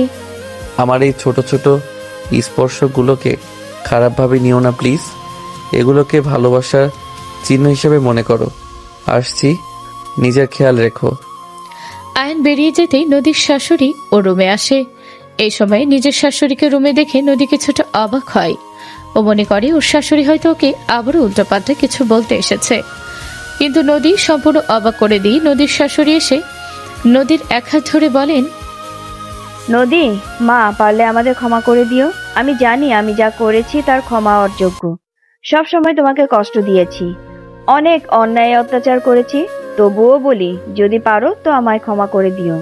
আমার এই ছোট ছোট স্পর্শগুলোকে খারাপভাবে নিও না প্লিজ। এগুলোকে ভালোবাসার চিহ্ন হিসেবে মনে করো। আসছি, নিজের খেয়াল রেখো। আয়ন বেরিয়ে যেতেই নদীর শাশুড়ি ও রুমে আসে। এই সময় নিজের শাশুড়িকে রুমে দেখে নদী কিছুটা অবাক হয়। ও মনে করে ওর শাশুড়ি হয়তো ওকে আবারও উল্টোপাল্টা কিছু বলতে এসেছে। কিন্তু নদী সম্পূর্ণ অবাক করে দিয়ে নদীর শাশুড়ি এসে নদীর এক হাত ধরে বলেন, নদী, মা পারলে আমাদের ক্ষমা করে দিও। আমি জানি আমি যা করেছি তার ক্ষমা অযোগ্য। সব সময় তোমাকে কষ্ট দিয়েছি, অনেক অন্যায় অত্যাচার করেছি। তবুও বলি, যদি পারো তো আমায় ক্ষমা করে দিও।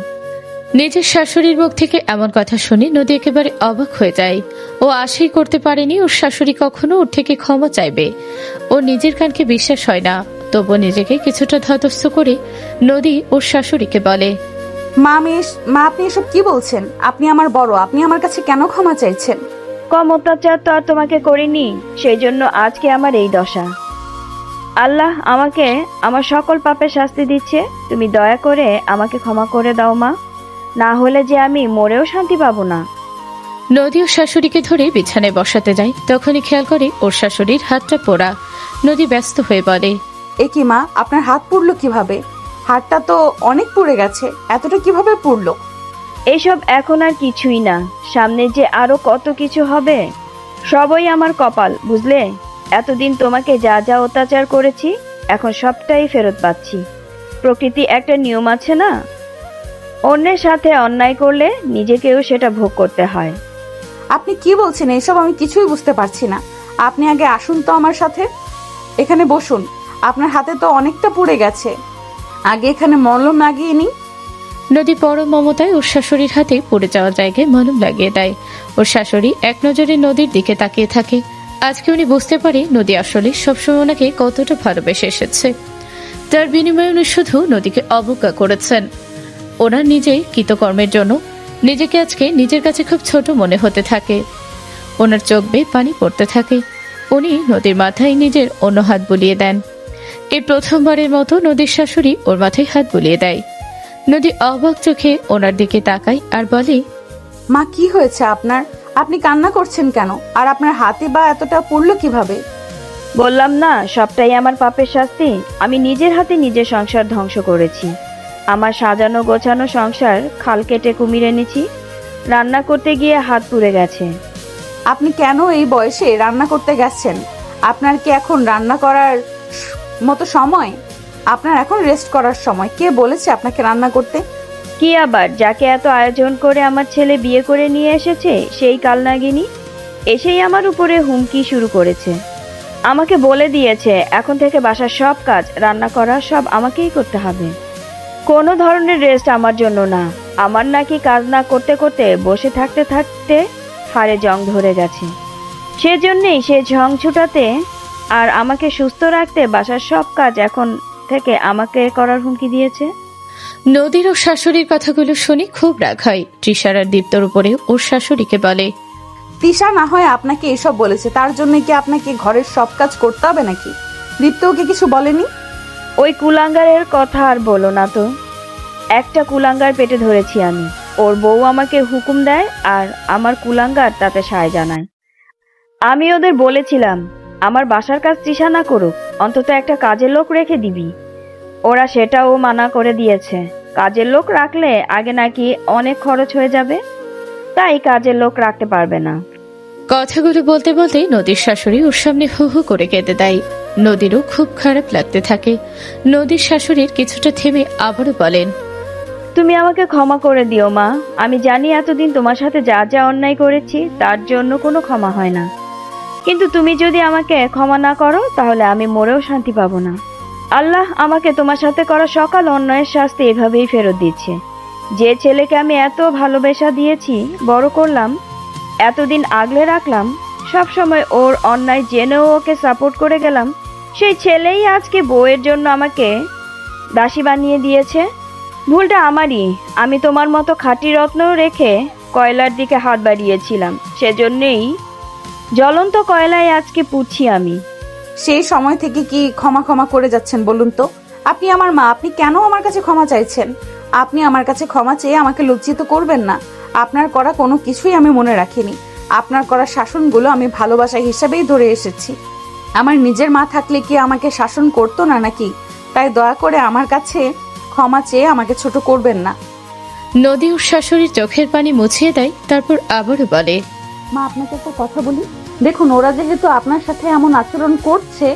নিজের শাশুড়ির মুখ থেকে এমন কথা শুনে নদী একেবারে অবাক হয়ে যায়। ও আশাই করতে পারেনি ওর শাশুড়ি কখনো ওর থেকে ক্ষমা চাইবে। ও নিজের কানকে বিশ্বাস হয় না। তবু নিজেকে কিছুটা ধাতস্থ করে নদী ওর শাশুড়িকে বলে, মা আপনি এসব কি বলছেন? আপনি আমার বড়, আপনি আমার কাছে কেন ক্ষমা চাইছেন? কম অত্যাচার তো আর তোমাকে করিনি, সেই জন্য আজকে আমার এই দশা। আল্লাহ আমাকে আমার সকল পাপের শাস্তি দিচ্ছে। তুমি দয়া করে আমাকে ক্ষমা করে দাও মা, না হলে যে আমি মরেও শান্তি পাবো না। নদী ওর শাশুড়িকে ধরে বিছানায় বসাতে যায়। তখনই খেয়াল করে ওর শাশুড়ির হাতটা পোড়া। নদী ব্যস্ত হয়ে বলে, এ কি মা, আপনার হাত পুড়লো কিভাবে? হাতটা তো অনেক পুড়ে গেছে, এতটা কিভাবে পুড়লো? এইসব এখন আর কিছুই না, সামনে যে আরো কত কিছু হবে। সবই আমার কপাল, বুঝলে? এতদিন তোমাকে যা যা অত্যাচার করেছি, এখন সবটাই ফেরত পাচ্ছি। প্রকৃতি একটা নিয়ম আছে না, অন্যের সাথে অন্যায় করলে নিজেকেও সেটা ভোগ করতে হয়। আপনি কি বলছেন? এসব আমি কিছুই বুঝতে পারছি না। আপনি আগে আসুন তো আমার সাথে, এখানে বসুন। আপনার হাতে তো অনেকটা পুড়ে গেছে, আগে এখানে মলম লাগিয়ে নিই। নদী পরম মমতায় ওর শাশুড়ির হাতে পড়ে যাওয়া জায়গায় মলম লাগিয়ে দেয়। ওর শাশুড়ি এক নজরে নদীর দিকে তাকিয়ে থাকে। আজকে উনি বুঝতে পারে নদী আসলে সবসময় ওনাকে কতটা ভালোবেসে এসেছে। তার বিনিময়ে উনি শুধু নদীকে অবজ্ঞা করেছেন। ওনার নিজেই কৃতকর্মের জন্য নিজেকে আজকে নিজের কাছে খুব ছোট মনে হতে থাকে। ওনার চোখ বেয়ে পানি পড়তে থাকে। উনি নদীর মাথায় নিজের অন্য হাত বুলিয়ে দেন। এই প্রথমবারের মতো নদীর শাশুড়ি ওর মাথায় হাত বুলিয়ে দেয়। নদী অবাক চোখে ওনার দিকে তাকায় আর বলে, মা কি হয়েছে আপনার? আপনি কান্না করছেন কেন? আর আপনার হাতে বা এতটা পুড়লো কিভাবে? বললাম না, সবটাই আমার পাপের শাস্তি। আমি নিজের হাতে নিজের সংসার ধ্বংস করেছি। আমার সাজানো গোছানো সংসার খাল কেটে কুমির এনেছি। রান্না করতে গিয়ে হাত পুড়ে গেছে। আপনি কেন এই বয়সে রান্না করতে গেছেন? আপনার কি এখন রান্না করার মতো সময়? আপনার এখন রেস্ট করার সময়। কে বলেছে আপনাকে রান্না করতে? কি আবার, যাকে এত আয়োজন করে আমার ছেলে বিয়ে করে নিয়ে এসেছে সেই কালনাগিনী এসেই আমার উপরে হুমকি শুরু করেছে। আমাকে বলে দিয়েছে এখন থেকে বাসার সব কাজ, রান্না করা সব আমাকেই করতে হবে। কোনো ধরনের রেস্ট আমার জন্য না। আমার নাকি কাজ না করতে করতে বসে থাকতে থাকতে হাড়ে জং ধরে গেছে। সেজন্যই সে ঝং ছুটাতে আর আমাকে সুস্থ রাখতে বাসার সব কাজ এখন থেকে আমাকে করার হুমকি দিয়েছে। নদীর ও শাশুড়ির কথাগুলো শুনে খুব রাগ হয়। তৃষার আর দীপ্তর উপরে ওর শাশুড়িকে বলে, তৃষা না হয় আপনাকে এসব বলেছে, তার জন্য কি আপনাকে ঘরের সব কাজ করতে হবে নাকি? দীপ্ত ওকে কিছু বলেনি? ওই কুলাঙ্গারের কথা আর বলো না তো। একটা কুলাঙ্গার পেটে ধরেছি আমি। ওর বউ আমাকে হুকুম দেয় আর আমার কুলাঙ্গার তাতে সায় জানায়। আমি ওদের বলেছিলাম আমার বাসার কাজ তৃষা না করুক, অন্তত একটা কাজের লোক রেখে দিবি। ওরা সেটাও মানা করে দিয়েছে। কাজের লোক রাখলে আগে নাকি অনেক খরচ হয়ে যাবে, তাই কাজের লোক রাখতে পারবে না। কথাগুলো বলতে বলতে নদীর শাশুড়ি ওর সামনে হু হু করে কেঁদে দেয়। নদীরও খুব খারাপ লাগতে থাকে। নদীর শাশুড়ির কিছুটা থেমে আবারও বলেন, তুমি আমাকে ক্ষমা করে দিও মা। আমি জানি এতদিন তোমার সাথে যা যা অন্যায় করেছি তার জন্য কোনো ক্ষমা হয় না, কিন্তু তুমি যদি আমাকে ক্ষমা না করো তাহলে আমি মরেও শান্তি পাবো না। আল্লাহ আমাকে তোমার সাথে করা সকল অন্যায়ের শাস্তি এভাবেই ফেরত দিচ্ছে। যে ছেলেকে আমি এত ভালোবাসা দিয়েছি, বড় করলাম, এতদিন আগলে রাখলাম, সব সময় ওর অন্যায় জেনেও ওকে সাপোর্ট করে গেলাম, সেই ছেলেই আজকে বউয়ের জন্য আমাকে দাসী বানিয়ে দিয়েছে। ভুলটা আমারই। আমি তোমার মতো খাঁটি রত্ন রেখে কয়লার দিকে হাত বাড়িয়েছিলাম, সেজন্যেই জ্বলন্ত কয়লায় আজকে পুড়ছি আমি। সেই সময় থেকে কি ক্ষমা ক্ষমা করে যাচ্ছেন বলুন তো? আপনি আমার মা, আপনি কেন আমার কাছে ক্ষমা চাইছেন? আপনি আমার কাছে ক্ষমা চেয়ে আমাকে লজ্জিত করবেন না। আপনার করা কোনো কিছুই আমি মনে রাখিনি। আপনার করা শাসনগুলো আমি ভালোবাসা হিসাবেই ধরে এসেছি। আমার নিজের মা থাকলে কি আমাকে শাসন করতো না নাকি? তাই দয়া করে আমার কাছে ক্ষমা চেয়ে আমাকে ছোট করবেন না। নদী ওর শাশুড়ির চোখের পানি মুছিয়ে দেয়, তারপর আবারও বলে, মা, আপনাকে একটা কথা বলি। দেখুন, ওরা যেহেতু আপনার সাথে এমন আচরণ করছে,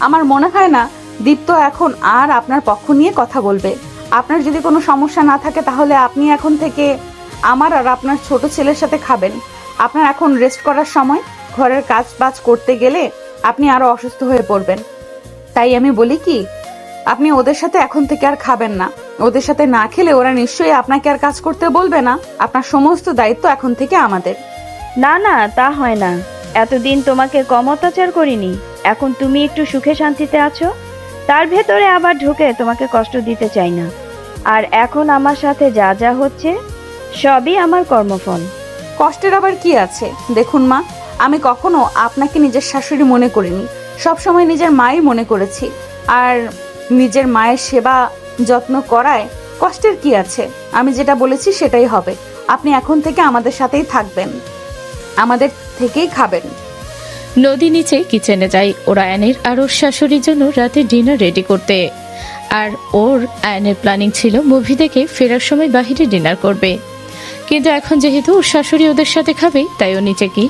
আমার মনে হয় না দীপ্ত এখন আর আপনার পক্ষ নিয়ে কথা বলবে। আপনার যদি কোনো সমস্যা না থাকে তাহলে আপনি এখন থেকে আমার আর আপনার ছোট ছেলের সাথে খাবেন। আপনার এখন রেস্ট করার সময়। ঘরের কাজ বাজ করতে গেলে আপনি আরো অসুস্থ হয়ে পড়বেন। তাই আমি বলি কি, আপনি ওদের সাথে এখন থেকে আর খাবেন না। ওদের সাথে না খেলে ওরা নিশ্চয়ই আপনাকে আর কাজ করতে বলবে না। আপনার সমস্ত দায়িত্ব এখন থেকে আমাদের। না না, তা হয় না। এতদিন তোমাকে কম অত্যাচার করিনি। এখন তুমি একটু সুখে শান্তিতে আছো, তার ভেতরে আবার ঢুকে তোমাকে কষ্ট দিতে চাই না। আর এখন আমার সাথে যা যা হচ্ছে সবই আমার কর্মফল। কষ্টের আবার কি আছে? দেখুন মা, আমি কখনো আপনাকে নিজের শাশুড়ি মনে করিনি। সবসময় নিজের মাই মনে করেছি। আর নিজের মায়ের সেবা যত্ন করায় কষ্টের কি আছে? আমি যেটা বলেছি সেটাই হবে। আপনি এখন থেকে আমাদের সাথেই থাকবেন, আমাদের থেকেই খাবেন। নদী নিচে কিচেনে যায় ওর আয়নের আর ওর শাশুড়ির জন্য রাতে ডিনার রেডি করতে। আর ওর আয়নের প্ল্যানিং ছিল মুভি দেখে ফেরার সময় বাহিরে ডিনার করবে, কিন্তু এখন যেহেতু ওর শাশুড়ি ওদের সাথে খাবে তাই ও নিচে কি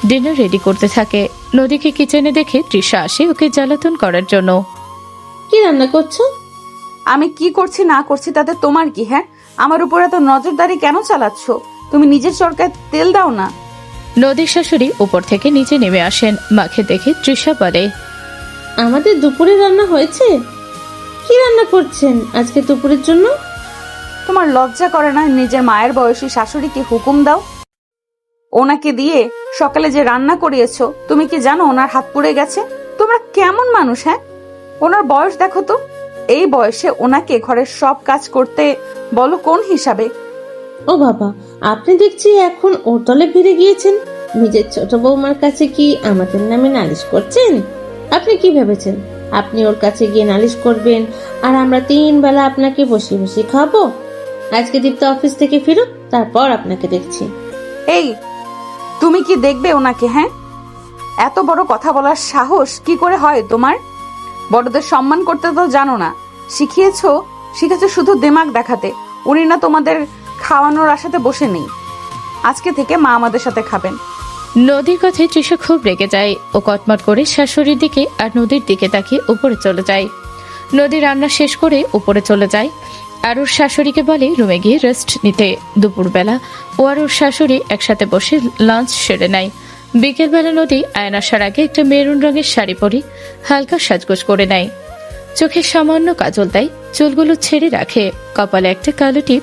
ডিনার রেডি করতে থাকে। নদীকে কিচেনে দেখে তৃষা আসে ওকে জ্বালাতন করার জন্য। কি রান্না করছো? আমি কি করছি না করছি তাতে তোমার কি? হ্যাঁ, আমার উপর এত নজরদারি কেন চালাচ্ছ? তুমি নিজের চরকায় তেল দাও না। নদীর শাশুড়ি উপর থেকে নিচে নেমে আসেন। মাকে দেখে তৃষা বলে, আমাদের দুপুরে রান্না হয়েছে। কি রান্না করছেন আজকে দুপুরের জন্য? তোমার লজ্জা করে না নিজের মায়ের বয়সী শাশুড়িকে হুকুম দাও? ওনাকে দিয়ে সকালে যে রান্না করিয়েছো, তুমি কি জানো ওনার হাত পুড়ে গেছে? তোমরা কেমন মানুষ? হ্যাঁ, ওনার বয়স দেখো তো। এই বয়সে ওনাকে ঘরের সব কাজ করতে বলো কোন হিসাবে? ও বাবা, আপনি দেখছি এখন ওর দলে ভিড়ে গিয়েছেন। নিজের ছোট বৌমার কাছে কি আমাদের নামে নালিশ করছেন? আপনি কি ভেবেছেন আপনি ওর কাছে গিয়ে নালিশ করবেন আর আমরা 3 বেলা আপনাকে বসে বসে খাবো? আজকে দীপ্ত অফিস থেকে ফিরুক, তারপর আপনাকে দেখছি। এই, তুমি কি দেখবে ওনাকে? হ্যাঁ, এত বড় কথা বলার সাহস কি করে হয় তোমার? বড়দের সম্মান করতে তো জানো না। শিখিয়েছো শুধু দিমাগ দেখাতে। উনি না তোমাদের খাওয়ানোর আশাতে বসে নেই। আজকে থেকে মা আমাদের সাথে খাবেন। নদীর কথায় তৃষা খুব রেগে যায়। ও কটমট করে শাশুড়ির দিকে আর নদীর দিকে তাকিয়ে উপরে চলে যায়। নদী রান্না শেষ করে উপরে চলে যায় আর ওর শাশুড়িকে বলে রুমে গিয়ে রেস্ট নিতে। দুপুরবেলা ও আর ওর শাশুড়ি একসাথে বসে লাঞ্চ সেরে নেয়। বিকেলবেলা নদী আয়ন আসার আগে একটা মেরুন রঙের শাড়ি পরে হালকা সাজগোজ করে নেয়। চোখে সামান্য কাজল দেয়, চুলগুলো ছেড়ে রাখে, কপালে একটা কালো টিপ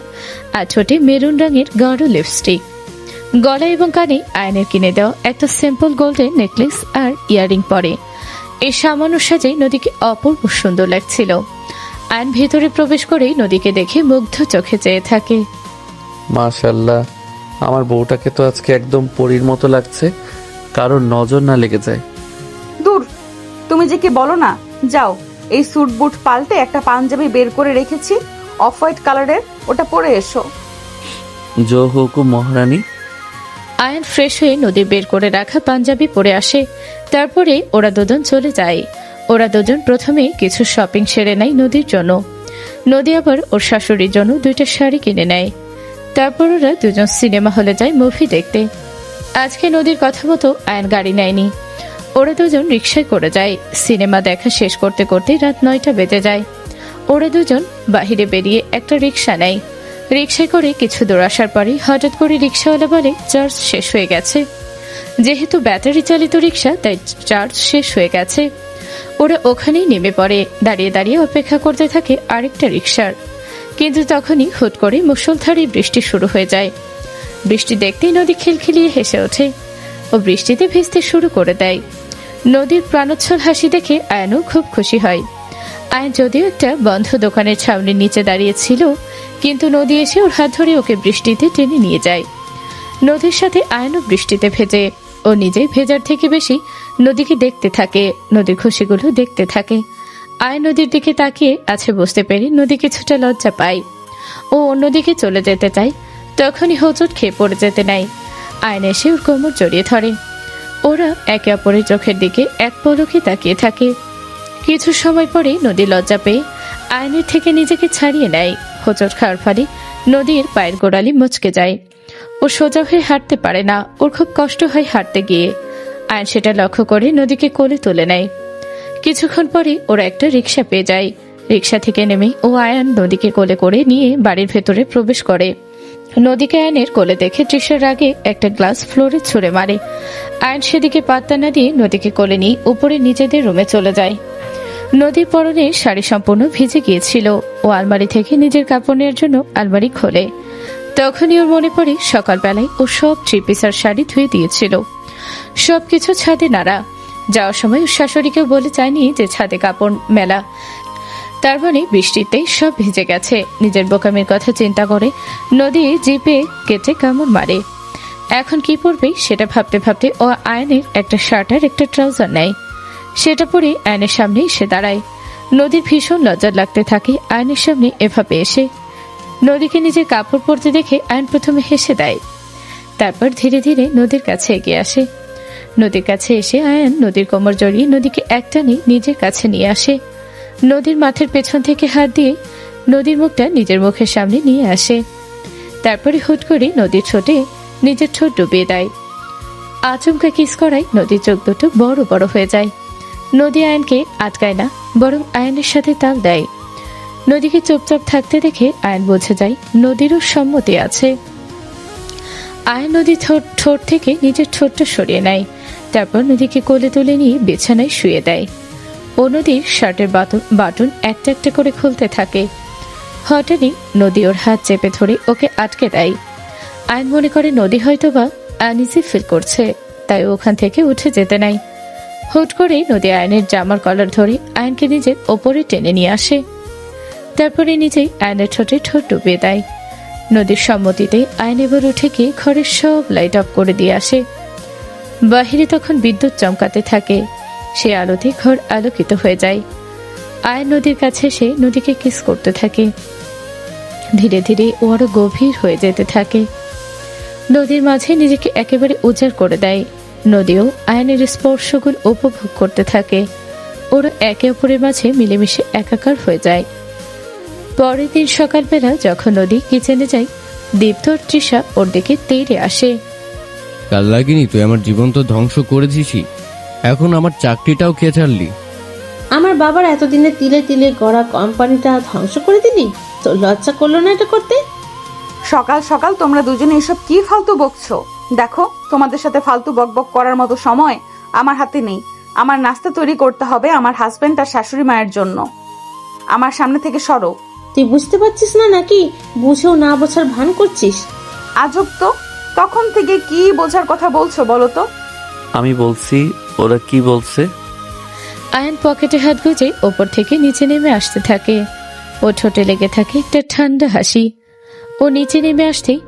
আর ঠোঁটে মেরুন রঙের গাঢ় লিপস্টিক। গলা এবং কানে আয়নের কিনে দেওয়া একটা সিম্পল গোল্ডেন নেকলেস আর ইয়ারিং পরে। এই সামান্য সাজে নদীকে অপূর্ব সুন্দর লাগছিল। আয়ন ভেতরে প্রবেশ করেই নদীকে দেখে মুগ্ধ চোখে চেয়ে থাকে। মাশাল্লাহ, আমার বউটাকে তো আজকে একদম পরীর মতো লাগছে, কারোর নজর না লেগে যায়। দূর, তুমি যে কি বলো না। যাও, এই স্যুট বুট পাল্টে একটা পাঞ্জাবি বের করে রেখেছি অফ হোয়াইট কালারের, ওটা পরে এসো। জো হুকুম মহারানী। আয়ন ফ্রেশ হয়ে নদী বের করে রাখা পাঞ্জাবি পরে আসে। তারপরে ওরা দুজন চলে যায়। ওরা দুজন প্রথমে কিছু শপিং সেরে নেয় নদীর জন্য। নদী আবার ওর শাশুড়ির জন্য 2টা শাড়ি কিনে নেয়। তারপর ওরা দুজন সিনেমা হলে যায় মুভি দেখতে। আজকে নদীর কথা মতো আয়ন গাড়ি নেয়নি। ওরা দুজন রিক্সায় করে যায়। সিনেমা দেখা শেষ করতে করতে রাত 9টা বেজে যায়। ওরা দুজন বাহিরে বেরিয়ে একটা রিক্সা নেয়। রিকশায় করে কিছু দূর আসার পরে হঠাৎ করে রিকশাওয়ালা বলে চার্জ শেষ হয়ে গেছে। যেহেতু ব্যাটারি চালিত রিকশা, তাই চার্জ শেষ হয়ে গেছে। ওরা ওখানেই নেমে পড়ে, দাঁড়িয়ে দাঁড়িয়ে অপেক্ষা করতে থাকে আরেকটা রিকশার। কিন্তু তখনই হুট করে মুষলধারে বৃষ্টি শুরু হয়ে যায়। বৃষ্টি দেখতেই নদী খিলখিলিয়ে হেসে ওঠে ও বৃষ্টিতে ভিজতে শুরু করে দেয়। নদীর প্রাণোচ্ছল হাসি দেখে আয়ানও খুব খুশি হয়। আয়ান যদিও একটা বন্ধ দোকানের ছাউনির নিচে দাঁড়িয়েছিল, কিন্তু নদী এসে ওর হাত ধরে ওকে বৃষ্টিতে টেনে নিয়ে যায়। নদীর সাথে আয়ানও বৃষ্টিতে ভেজে। ও নিজে ভেজার থেকে বেশি নদীকে দেখতে থাকে, নদীর খুশিগুলো দেখতে থাকে। আয়ান নদীর দিকে তাকিয়ে আছে বুঝতে পেরে নদী কিছুটা লজ্জা পায়। ও অন্যদিকে চলে যেতে চায়, তখনই হোঁচট খেয়ে পড়ে যেতে নেয়। আয়ান এসে ওর কোমর জড়িয়ে ধরে। ওরা একে অপরের চোখের দিকে এক পলকে তাকিয়ে থাকে। কিছু সময় পরে নদী লজ্জা পেয়ে আয়নের থেকে নিজেকে ছাড়িয়ে নেয়। হোঁচট খাওয়ার ফলে নদীর পায়ের গোড়ালি মুচকে যায়। ও সোজা হয়ে হাঁটতে পারে না, ওর খুব কষ্ট হয় হাঁটতে গিয়ে। আয়ন সেটা লক্ষ্য করে নদীকে কোলে তুলে নেয়। কিছুক্ষণ পরে ওরা একটা রিকশা পেয়ে যায়। রিকশা থেকে নেমে ও আয়ান নদীকে কোলে করে নিয়ে বাড়ির ভেতরে প্রবেশ করে। নদীকে আয়নের কোলে দেখে তৃষার আগে একটা গ্লাস ফ্লোরে ছুঁড়ে মারে। আয়ন সেদিকে পাত্তা না দিয়ে নদীকে কোলে নিয়ে উপরে নিজেদের রুমে চলে যায়। নদীর পরনে শাড়ি সম্পূর্ণ ভিজে গিয়েছিল। ও আলমারি থেকে নিজের কাপড় নেওয়ার জন্য আলমারি খোলে। তখনই ওর মনে পড়ে সকালবেলায় ও সব 3 পিসের শাড়ি ধুয়ে দিয়েছিল। সবকিছু ছাদে নাড়া। যাওয়ার সময় ওর শাশুড়িকেও বলে যায়নি যে ছাদে কাপড় মেলা, তার মানে বৃষ্টিতেই সব ভিজে গেছে। নিজের বোকামির কথা চিন্তা করে নদী জিপে কেটে কামড় মারে। এখন কি পরবে সেটা ভাবতে ভাবতে ও আয়নের একটা শার্ট আর একটা ট্রাউজার নেয়। সেটা পরে আয়নের সামনে এসে দাঁড়ায়। নদীর ভীষণ লজ্জা লাগতে থাকে আয়নের সামনে এভাবে এসে। নদীকে নিজের কাপড় পরতে দেখে আয়ন প্রথমে হেসে দেয়, তারপর ধীরে ধীরে নদীর কাছে এগিয়ে আসে। নদীর কাছে এসে আয়ন নদীর কোমর জড়িয়ে নদীকে একটানে নিজের কাছে নিয়ে আসে। নদীর মাথার পেছন থেকে হাত দিয়ে নদীর মুখটা নিজের মুখের সামনে নিয়ে আসে। তারপরে হুট করে নদীর ঠোঁটে নিজের ঠোঁট ডুবিয়ে দেয়। আচমকা কিস করায় নদীর চোখ দুটো বড় বড় হয়ে যায়। নদী আয়নকে আটকায় না, বরং আয়নের সাথে তাল দেয়। নদীকে চুপচাপ থাকতে দেখে আয়ন বুঝে যায় নদীরও সম্মতি আছে। আয়ন নদীর ঠোঁট থেকে নিজের ঠোঁটটা সরিয়ে নেয়। তারপর নদীকে কোলে তুলে নিয়ে বিছানায় শুয়ে দেয়। ও নদীর শার্টের বাটন একটা একটা করে খুলতে থাকে। হঠাৎই নদী ওর হাত চেপে ধরে ওকে আটকে দেয়। আয়ন মনে করে নদী হয়তোবা আনইজি ফিল করছে, তাই ওখান থেকে উঠে যেতে নাই। হুট করে নদী আয়নের জামার কলার ধরে আয়নকে নিজের ওপরে টেনে নিয়ে আসে। তারপরে নিজেই আয়নের ঠোঁটে ঠোঁট ডুবিয়ে দেয়। নদীর সম্মতিতে আয়ন এবার উঠে গিয়ে ঘরের সব লাইট অফ করে দিয়ে আসে। বাহিরে তখন বিদ্যুৎ চমকাতে থাকে, সে আলোতে ঘর আলোকিত হয়ে যায়। আয়ন নদীর কাছে এসে নদীকে কিস করতে থাকে। ধীরে ধীরে ও আরো গভীর হয়ে যেতে থাকে। নদীর মাঝে নিজেকে একেবারে উজাড় করে দেয়। নদীও আয়নের স্পর্শগুলো উপভোগ করতে থাকে। ওরা একে অপরের মাঝে মিলেমিশে একাকার হয়ে যায়। পরের দিন সকালবেলা যখন নদী কিচেনে যায়, দীপ্ত আর তৃষা ওর দিকে তেড়ে আসে। কাল লাগিনি তুই আমার জীবন তো ধ্বংস করেছিসই, এখন আমার চাকরিটাও খেয়ে ছাড়লি। আমার বাবার এতদিনে তিলে তিলে গড়া কোম্পানিটা ধ্বংস করে দিলি? তো লজ্জা করলো না এটা করতে? সকাল সকাল তোমরা দুজনে এসব কি ফালতু বকছো? দেখো, তোমাদের সাথে ফালতু বকবক করার মতো সময় আমার হাতে নেই। আমার নাস্তা তৈরি করতে হবে আমার হাজবেন্ড আর শাশুড়ি মায়ের জন্য। আমার সামনে থেকে সরো। তুই বুঝতে পারছিস না নাকি বুঝেও না বোঝার ভান করছিস? আজব তো, তখন থেকে কি বোঝার কথা বলছো বলো তো? আমি বলছি, ওরা কি বলছে? আয়ন পকেটে হাত গুজে ওপর থেকে নিচে নেমে আসতে থাকে। ও ঠোঁটে লেগে থাকে একটা ঠান্ডা হাসি। ও নিচে নেমে আসতেই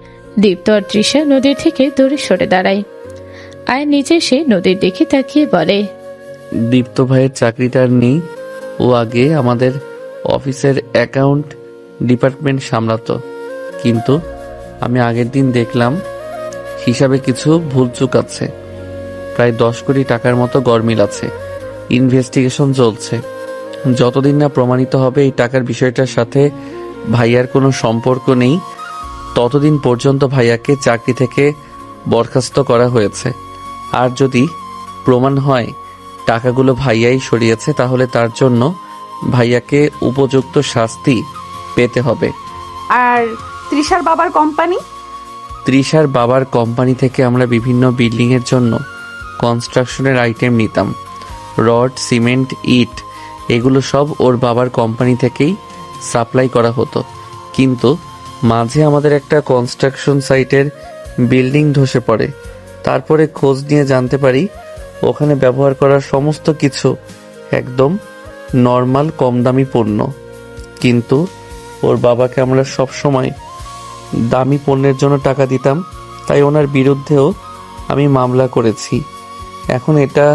দীপ্ত আর তৃষা নদীর থেকে দূরে সরে দাঁড়ায়। আয়ন নিচে এসে নদীর দিকে তাকিয়ে বলে, দীপ্ত ভাইয়ের চাকরিটা আর নেই। ও আগে আমাদের অফিসের অ্যাকাউন্ট ডিপার্টমেন্ট সামলাতো, কিন্তু আমি আগের দিন দেখলাম হিসাবে কিছু ভুলচুক আছে। প্রায় 10 কোটি টাকার মতো গরমিল আছে। ইনভেস্টিগেশন চলছে। যতদিন না প্রমাণিত হবে এই টাকার বিষয়টার সাথে ভাইয়ার কোনো সম্পর্ক নেই, ততদিন পর্যন্ত ভাইয়াকে চাকরি থেকে বরখাস্ত করা হয়েছে। আর যদি প্রমাণ হয় টাকাগুলো ভাইয়াই সরিয়েছে, তাহলে তার জন্য ভাইয়াকে উপযুক্ত শাস্তি পেতে হবে। আর তৃষার বাবার কোম্পানি? তৃষার বাবার কোম্পানি থেকে আমরা বিভিন্ন বিল্ডিংয়ের জন্য কনস্ট্রাকশনের আইটেম নিতাম। রড, সিমেন্ট, ইট এগুলো সব ওর বাবার কোম্পানি থেকেই সাপ্লাই করা হতো। কিন্তু মাঝে আমাদের একটা কনস্ট্রাকশন সাইটের বিল্ডিং ধসে পড়ে। তারপরে খোঁজ নিয়ে জানতে পারি ওখানে ব্যবহার করা সমস্ত কিছু একদম নর্মাল কম দামি পণ্য। কিন্তু ওর বাবাকে আমরা সব সময় দামি পণ্যের জন্য টাকা দিতাম, তাই ওনার বিরুদ্ধেও আমি মামলা করেছি। এখন এটা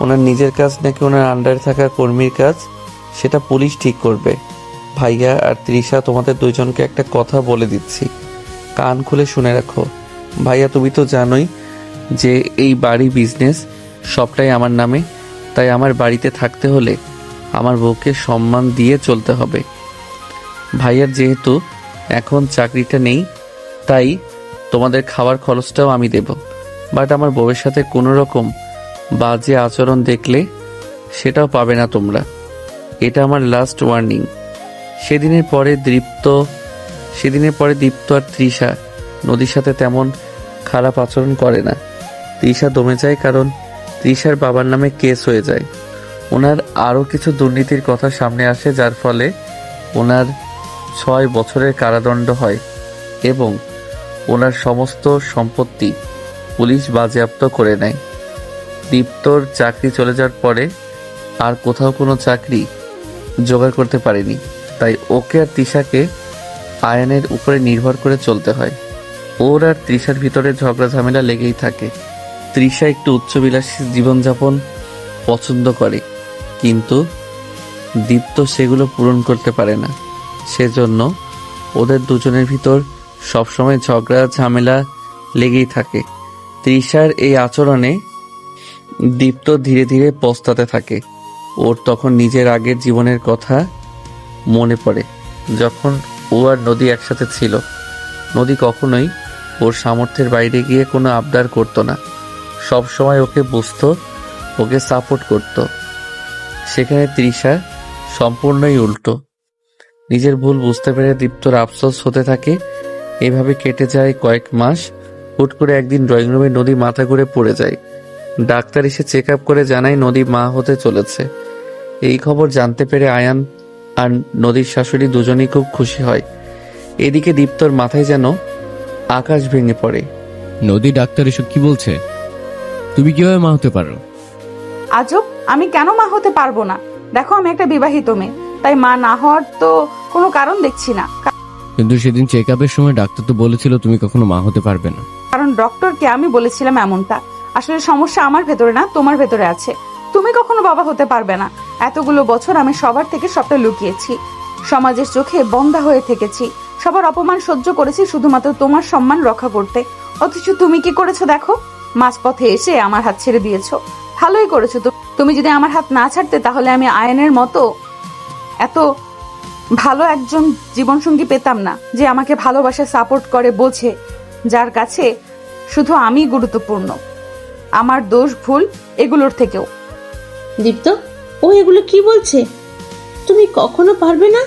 ওনার নিজের কাজ নাকি ওনার আন্ডারে থাকা কর্মীর কাজ সেটা পুলিশ ঠিক করবে। ভাইয়া আর তৃষা, তোমাদের দুইজনকে একটা কথা বলে দিচ্ছি, কান খুলে শুনে রাখো। ভাইয়া, তুমি তো জানোই যে এই বাড়ি বিজনেস সবটাই আমার নামে, তাই আমার বাড়িতে থাকতে হলে আমার বউকে সম্মান দিয়ে চলতে হবে। ভাইয়ার যেহেতু এখন চাকরিটা নেই, তাই তোমাদের খাওয়ার খরচটাও আমি দেব। বাট আমার বউয়ের সাথে কোনো রকম বাজে আচরণ দেখলে সেটাও পাবে না তোমরা। এটা আমার লাস্ট ওয়ার্নিং। সেদিনের পরে দীপ্ত আর তৃষা নদীর সাথে তেমন খারাপ আচরণ করে না। তৃষা দমে যায় কারণ তৃষার বাবার নামে কেস হয়ে যায়। ওনার আরও কিছু দুর্নীতির কথা সামনে আসে, যার ফলে ওনার 6 বছরের কারাদণ্ড হয় এবং ওনার সমস্ত সম্পত্তি পুলিশ বাজেয়াপ্ত করে নেয়। দীপ্তর চাকরি চলে যাওয়ার পরে আর কোথাও কোনো চাকরি জোগাড় করতে পারেনি, তাই ওকে আর তৃষাকে আয়নের উপরে নির্ভর করে চলতে হয়। ওর আর তৃষার ভিতরে ঝগড়া ঝামেলা লেগেই থাকে। তৃষা একটু উচ্চবিলাসী জীবনযাপন পছন্দ করে, কিন্তু দীপ্ত সেগুলো পূরণ করতে পারে না। সেজন্য ওদের দুজনের ভিতর সবসময় ঝগড়া ঝামেলা লেগেই থাকে। তৃষার এই আচরণে দীপ্ত ধীরে ধীরে পস্তাতে থাকে। ওর তখন নিজের আগের জীবনের কথা মনে পড়ে, যখন ও আর নদী একসাথে ছিল। নদী কখনোই ওর সামর্থ্যের বাইরে গিয়ে কোনো আবদার করতো না, সব সময় ওকে বুঝতো, ওকে সাপোর্ট করত। সেখানে তৃষা সম্পূর্ণই উল্টো। নিজের ভুল বুঝতে পেরে দীপ্তর আফসোস হতে থাকে। এভাবে কেটে যায় কয়েক মাস। হুট করে একদিন ড্রয়িং রুমে নদী মাথা ঘুরে পড়ে যায়। ডাক্তার এসে চেক আপ করে জানায় নদী মা হতে চলেছে। এই খবর জানতে পেরে আয়ান আর নদীর শাশুড়ি দুজনেই খুব খুশি হয়। এদিকে দীপ্তর মাথায় যেন আকাশ ভেঙে পড়ে। নদী, ডাক্তার এসব কি বলছে? তুমি কিভাবে মা হতে পারো? আজব, আমি কেন মা হতে পারবো না? দেখো, আমি একটা বিবাহিত মেয়ে, তাই মা না হওয়ার তো কোনো কারণ দেখছি না। কিন্তু সেদিন চেক আপের সময় ডাক্তার তো বলেছিল তুমি কখনো মা হতে পারবে না। কারণ ডক্টরকে আমি বলেছিলাম এমনটা। আসলে সমস্যা আমার ভেতরে না, তোমার ভেতরে আছে। তুমি কখনো বাবা হতে পারবে না। এতগুলো বছর আমি সবার থেকে সবটা লুকিয়েছি, সমাজের চোখে বন্ধা হয়ে থেকেছি, সবার অপমান সহ্য করেছি শুধুমাত্র তোমার সম্মান রক্ষা করতে। অথচ তুমি কি করেছো দেখো, মাঝপথে এসে আমার হাত ছেড়ে দিয়েছো। ভালোই করেছো। তুমি যদি আমার হাত না ছাড়তে, তাহলে আমি আয়নের মতো এত ভালো একজন জীবনসঙ্গী পেতাম না, যে আমাকে ভালোবাসে, সাপোর্ট করে, বোঝে, যার কাছে শুধু আমি গুরুত্বপূর্ণ। আমার দোষ ভুল এগুলোর থেকেও। দীপ্ত, ও এগুলো কি বলছে? তুমি কখনো পারবে না।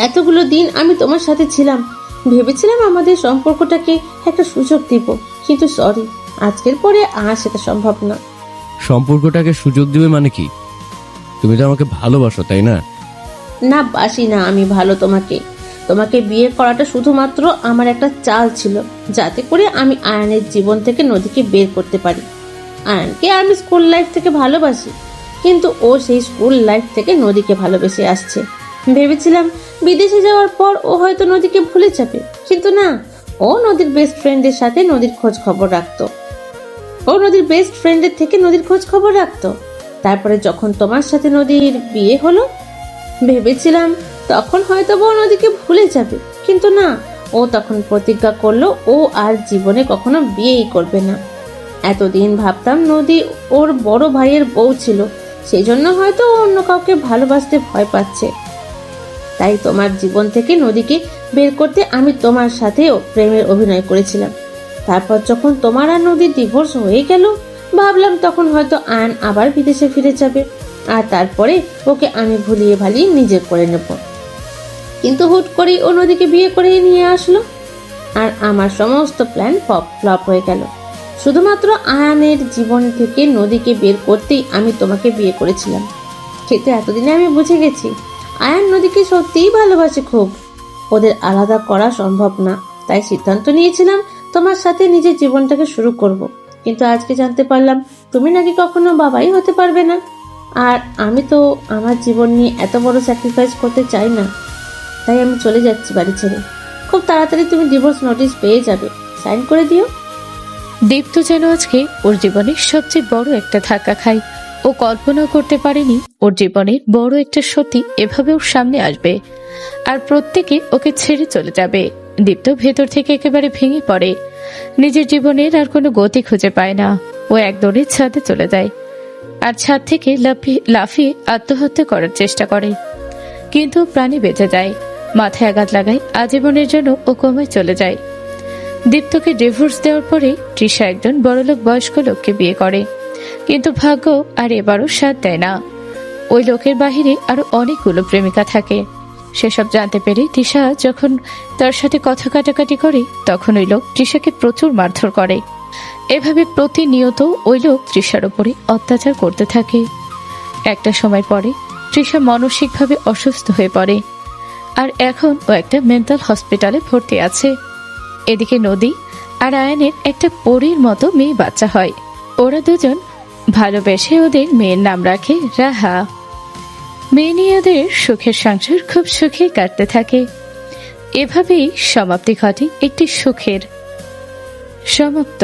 এতগুলো দিন আমি তোমার সাথে ছিলাম, ভেবেছিলাম আমাদের সম্পর্কটাকে একটা সুযোগ দিব, কিন্তু সরি, আজকের পরে আর সেটা সম্ভব না। সম্পর্কটাকে সুযোগ দিবে মানে কি? তুমি তো আমাকে ভালোবাসো, তাই না? না, বাসি না আমি ভালো তোমাকে। তোমাকে বিয়ে করাটা শুধুমাত্র আমার একটা চাল ছিল, যাতে করে আমি আয়নের জীবন থেকে নদীকে বের করতে পারি। আয়নকে আমি স্কুল লাইফ থেকে ভালোবাসি, কিন্তু ও সেই স্কুল লাইফ থেকে নদীকে ভালোবেসে আসছে। ভেবেছিলাম বিদেশে যাওয়ার পর ও হয়তো নদীকে ভুলে যাবে, কিন্তু না, ও নদীর বেস্ট ফ্রেন্ডের সাথে নদীর খোঁজ খবর রাখতো। ও নদীর বেস্ট ফ্রেন্ডের থেকে নদীর খোঁজ খবর রাখতো। তারপরে যখন তোমার সাথে নদীর বিয়ে হলো, ভেবেছিলাম তখন হয়তো ও নদীকে ভুলে যাবে, কিন্তু না, ও তখন প্রতিজ্ঞা করলো ও আর জীবনে কখনো বিয়েই করবে না। এতদিন ভাবতাম নদী ওর বড় ভাইয়ের বউ ছিল, সেই জন্য হয়তো ও অন্য কাউকে ভালোবাসতে ভয় পাচ্ছে। তাই তোমার জীবন থেকে নদীকে বের করতে আমি তোমার সাথেও প্রেমের অভিনয় করেছিলাম। তারপর যখন তোমার আর নদীর ডিভোর্স হয়ে গেল, ভাবলাম তখন হয়তো আয়ন আবার বিদেশে ফিরে যাবে, আর তারপরে ওকে আমি ভুলিয়ে ভালিয়ে নিজে করে নেব। কিন্তু হুট করেই ও নদীকে বিয়ে করে নিয়ে আসলো, আর আমার সমস্ত প্ল্যান ফ্লপ হয়ে গেল। শুধুমাত্র আয়ানের জীবন থেকে নদীকে বের করতেই আমি তোমাকে বিয়ে করেছিলাম। কিন্তু এতদিনে আমি বুঝে গেছি আয়ান নদীকে সত্যিই ভালোবাসে খুব। ওদের আলাদা করা সম্ভব না, তাই সিদ্ধান্ত নিয়েছিলাম তোমার সাথে নিজের জীবনটাকে শুরু করব। কিন্তু আজকে জানতে পারলাম তুমি নাকি কখনো বাবাই হতে পারবে না। আর আমি তো আমার জীবন নিয়ে এত বড় স্যাক্রিফাইস করতে চাই না, তাই আমি চলে যাচ্ছি বাড়ি ছেড়ে। খুব তাড়াতাড়ি তুমি ডিভোর্স নোটিশ পেয়ে যাবে, সাইন করে দিও। দীপ্ত যেন আজকে ওর জীবনের সবচেয়ে বড় একটা ধাক্কা খায়। ও কল্পনা করতে পারেনি ওর জীবনের বড় একটা সত্যি এভাবে ওর সামনে আসবে, আর প্রত্যেকে ওকে ছেড়ে চলে যাবে। দীপ্ত ভেতর থেকে একেবারে ভেঙে পড়ে, নিজের জীবনের আর কোনো গতি খুঁজে পায় না। ও একদৌড়ে ছাদে চলে যায়, আর ছাদ থেকে লাফিয়ে আত্মহত্যা করার চেষ্টা করে, কিন্তু প্রাণে বেঁচে যায়। মাথায় আঘাত লাগায়, আজীবনের জন্য ও কোমায় চলে যায়। দীপ্তকে ডিভোর্স দেওয়ার পরে তৃষা একজন বড়লোক বয়স্ক লোককে বিয়ে করে, কিন্তু ভাগ্য আর এবারও সাথ দেয় না। ওই লোকের বাহিরে আরো অনেকগুলো প্রেমিকা থাকে। সেসব জানতে পেরে তৃষা যখন তার সাথে কথা কাটাকাটি করে, তখন ওই লোক তৃষাকে প্রচুর মারধর করে। এভাবে প্রতিনিয়ত ওই লোক তৃষার উপরে অত্যাচার করতে থাকে। একটা সময় পরে তৃষা মানসিকভাবে অসুস্থ হয়ে পড়ে, আর এখন ও একটা মেন্টাল হসপিটালে ভর্তি আছে। এদিকে নদী আর আয়ানের একটা পরীর মতো মেয়ে বাচ্চা হয়। ওরা দুজন ভালোবেসে ওদের মেয়ের নাম রাখে রাহা। মেয়ে নিয়ে ওদের সুখের সংসার খুব সুখে কাটতে থাকে। এভাবেই সমাপ্তি ঘটে একটি সুখের। সমাপ্ত।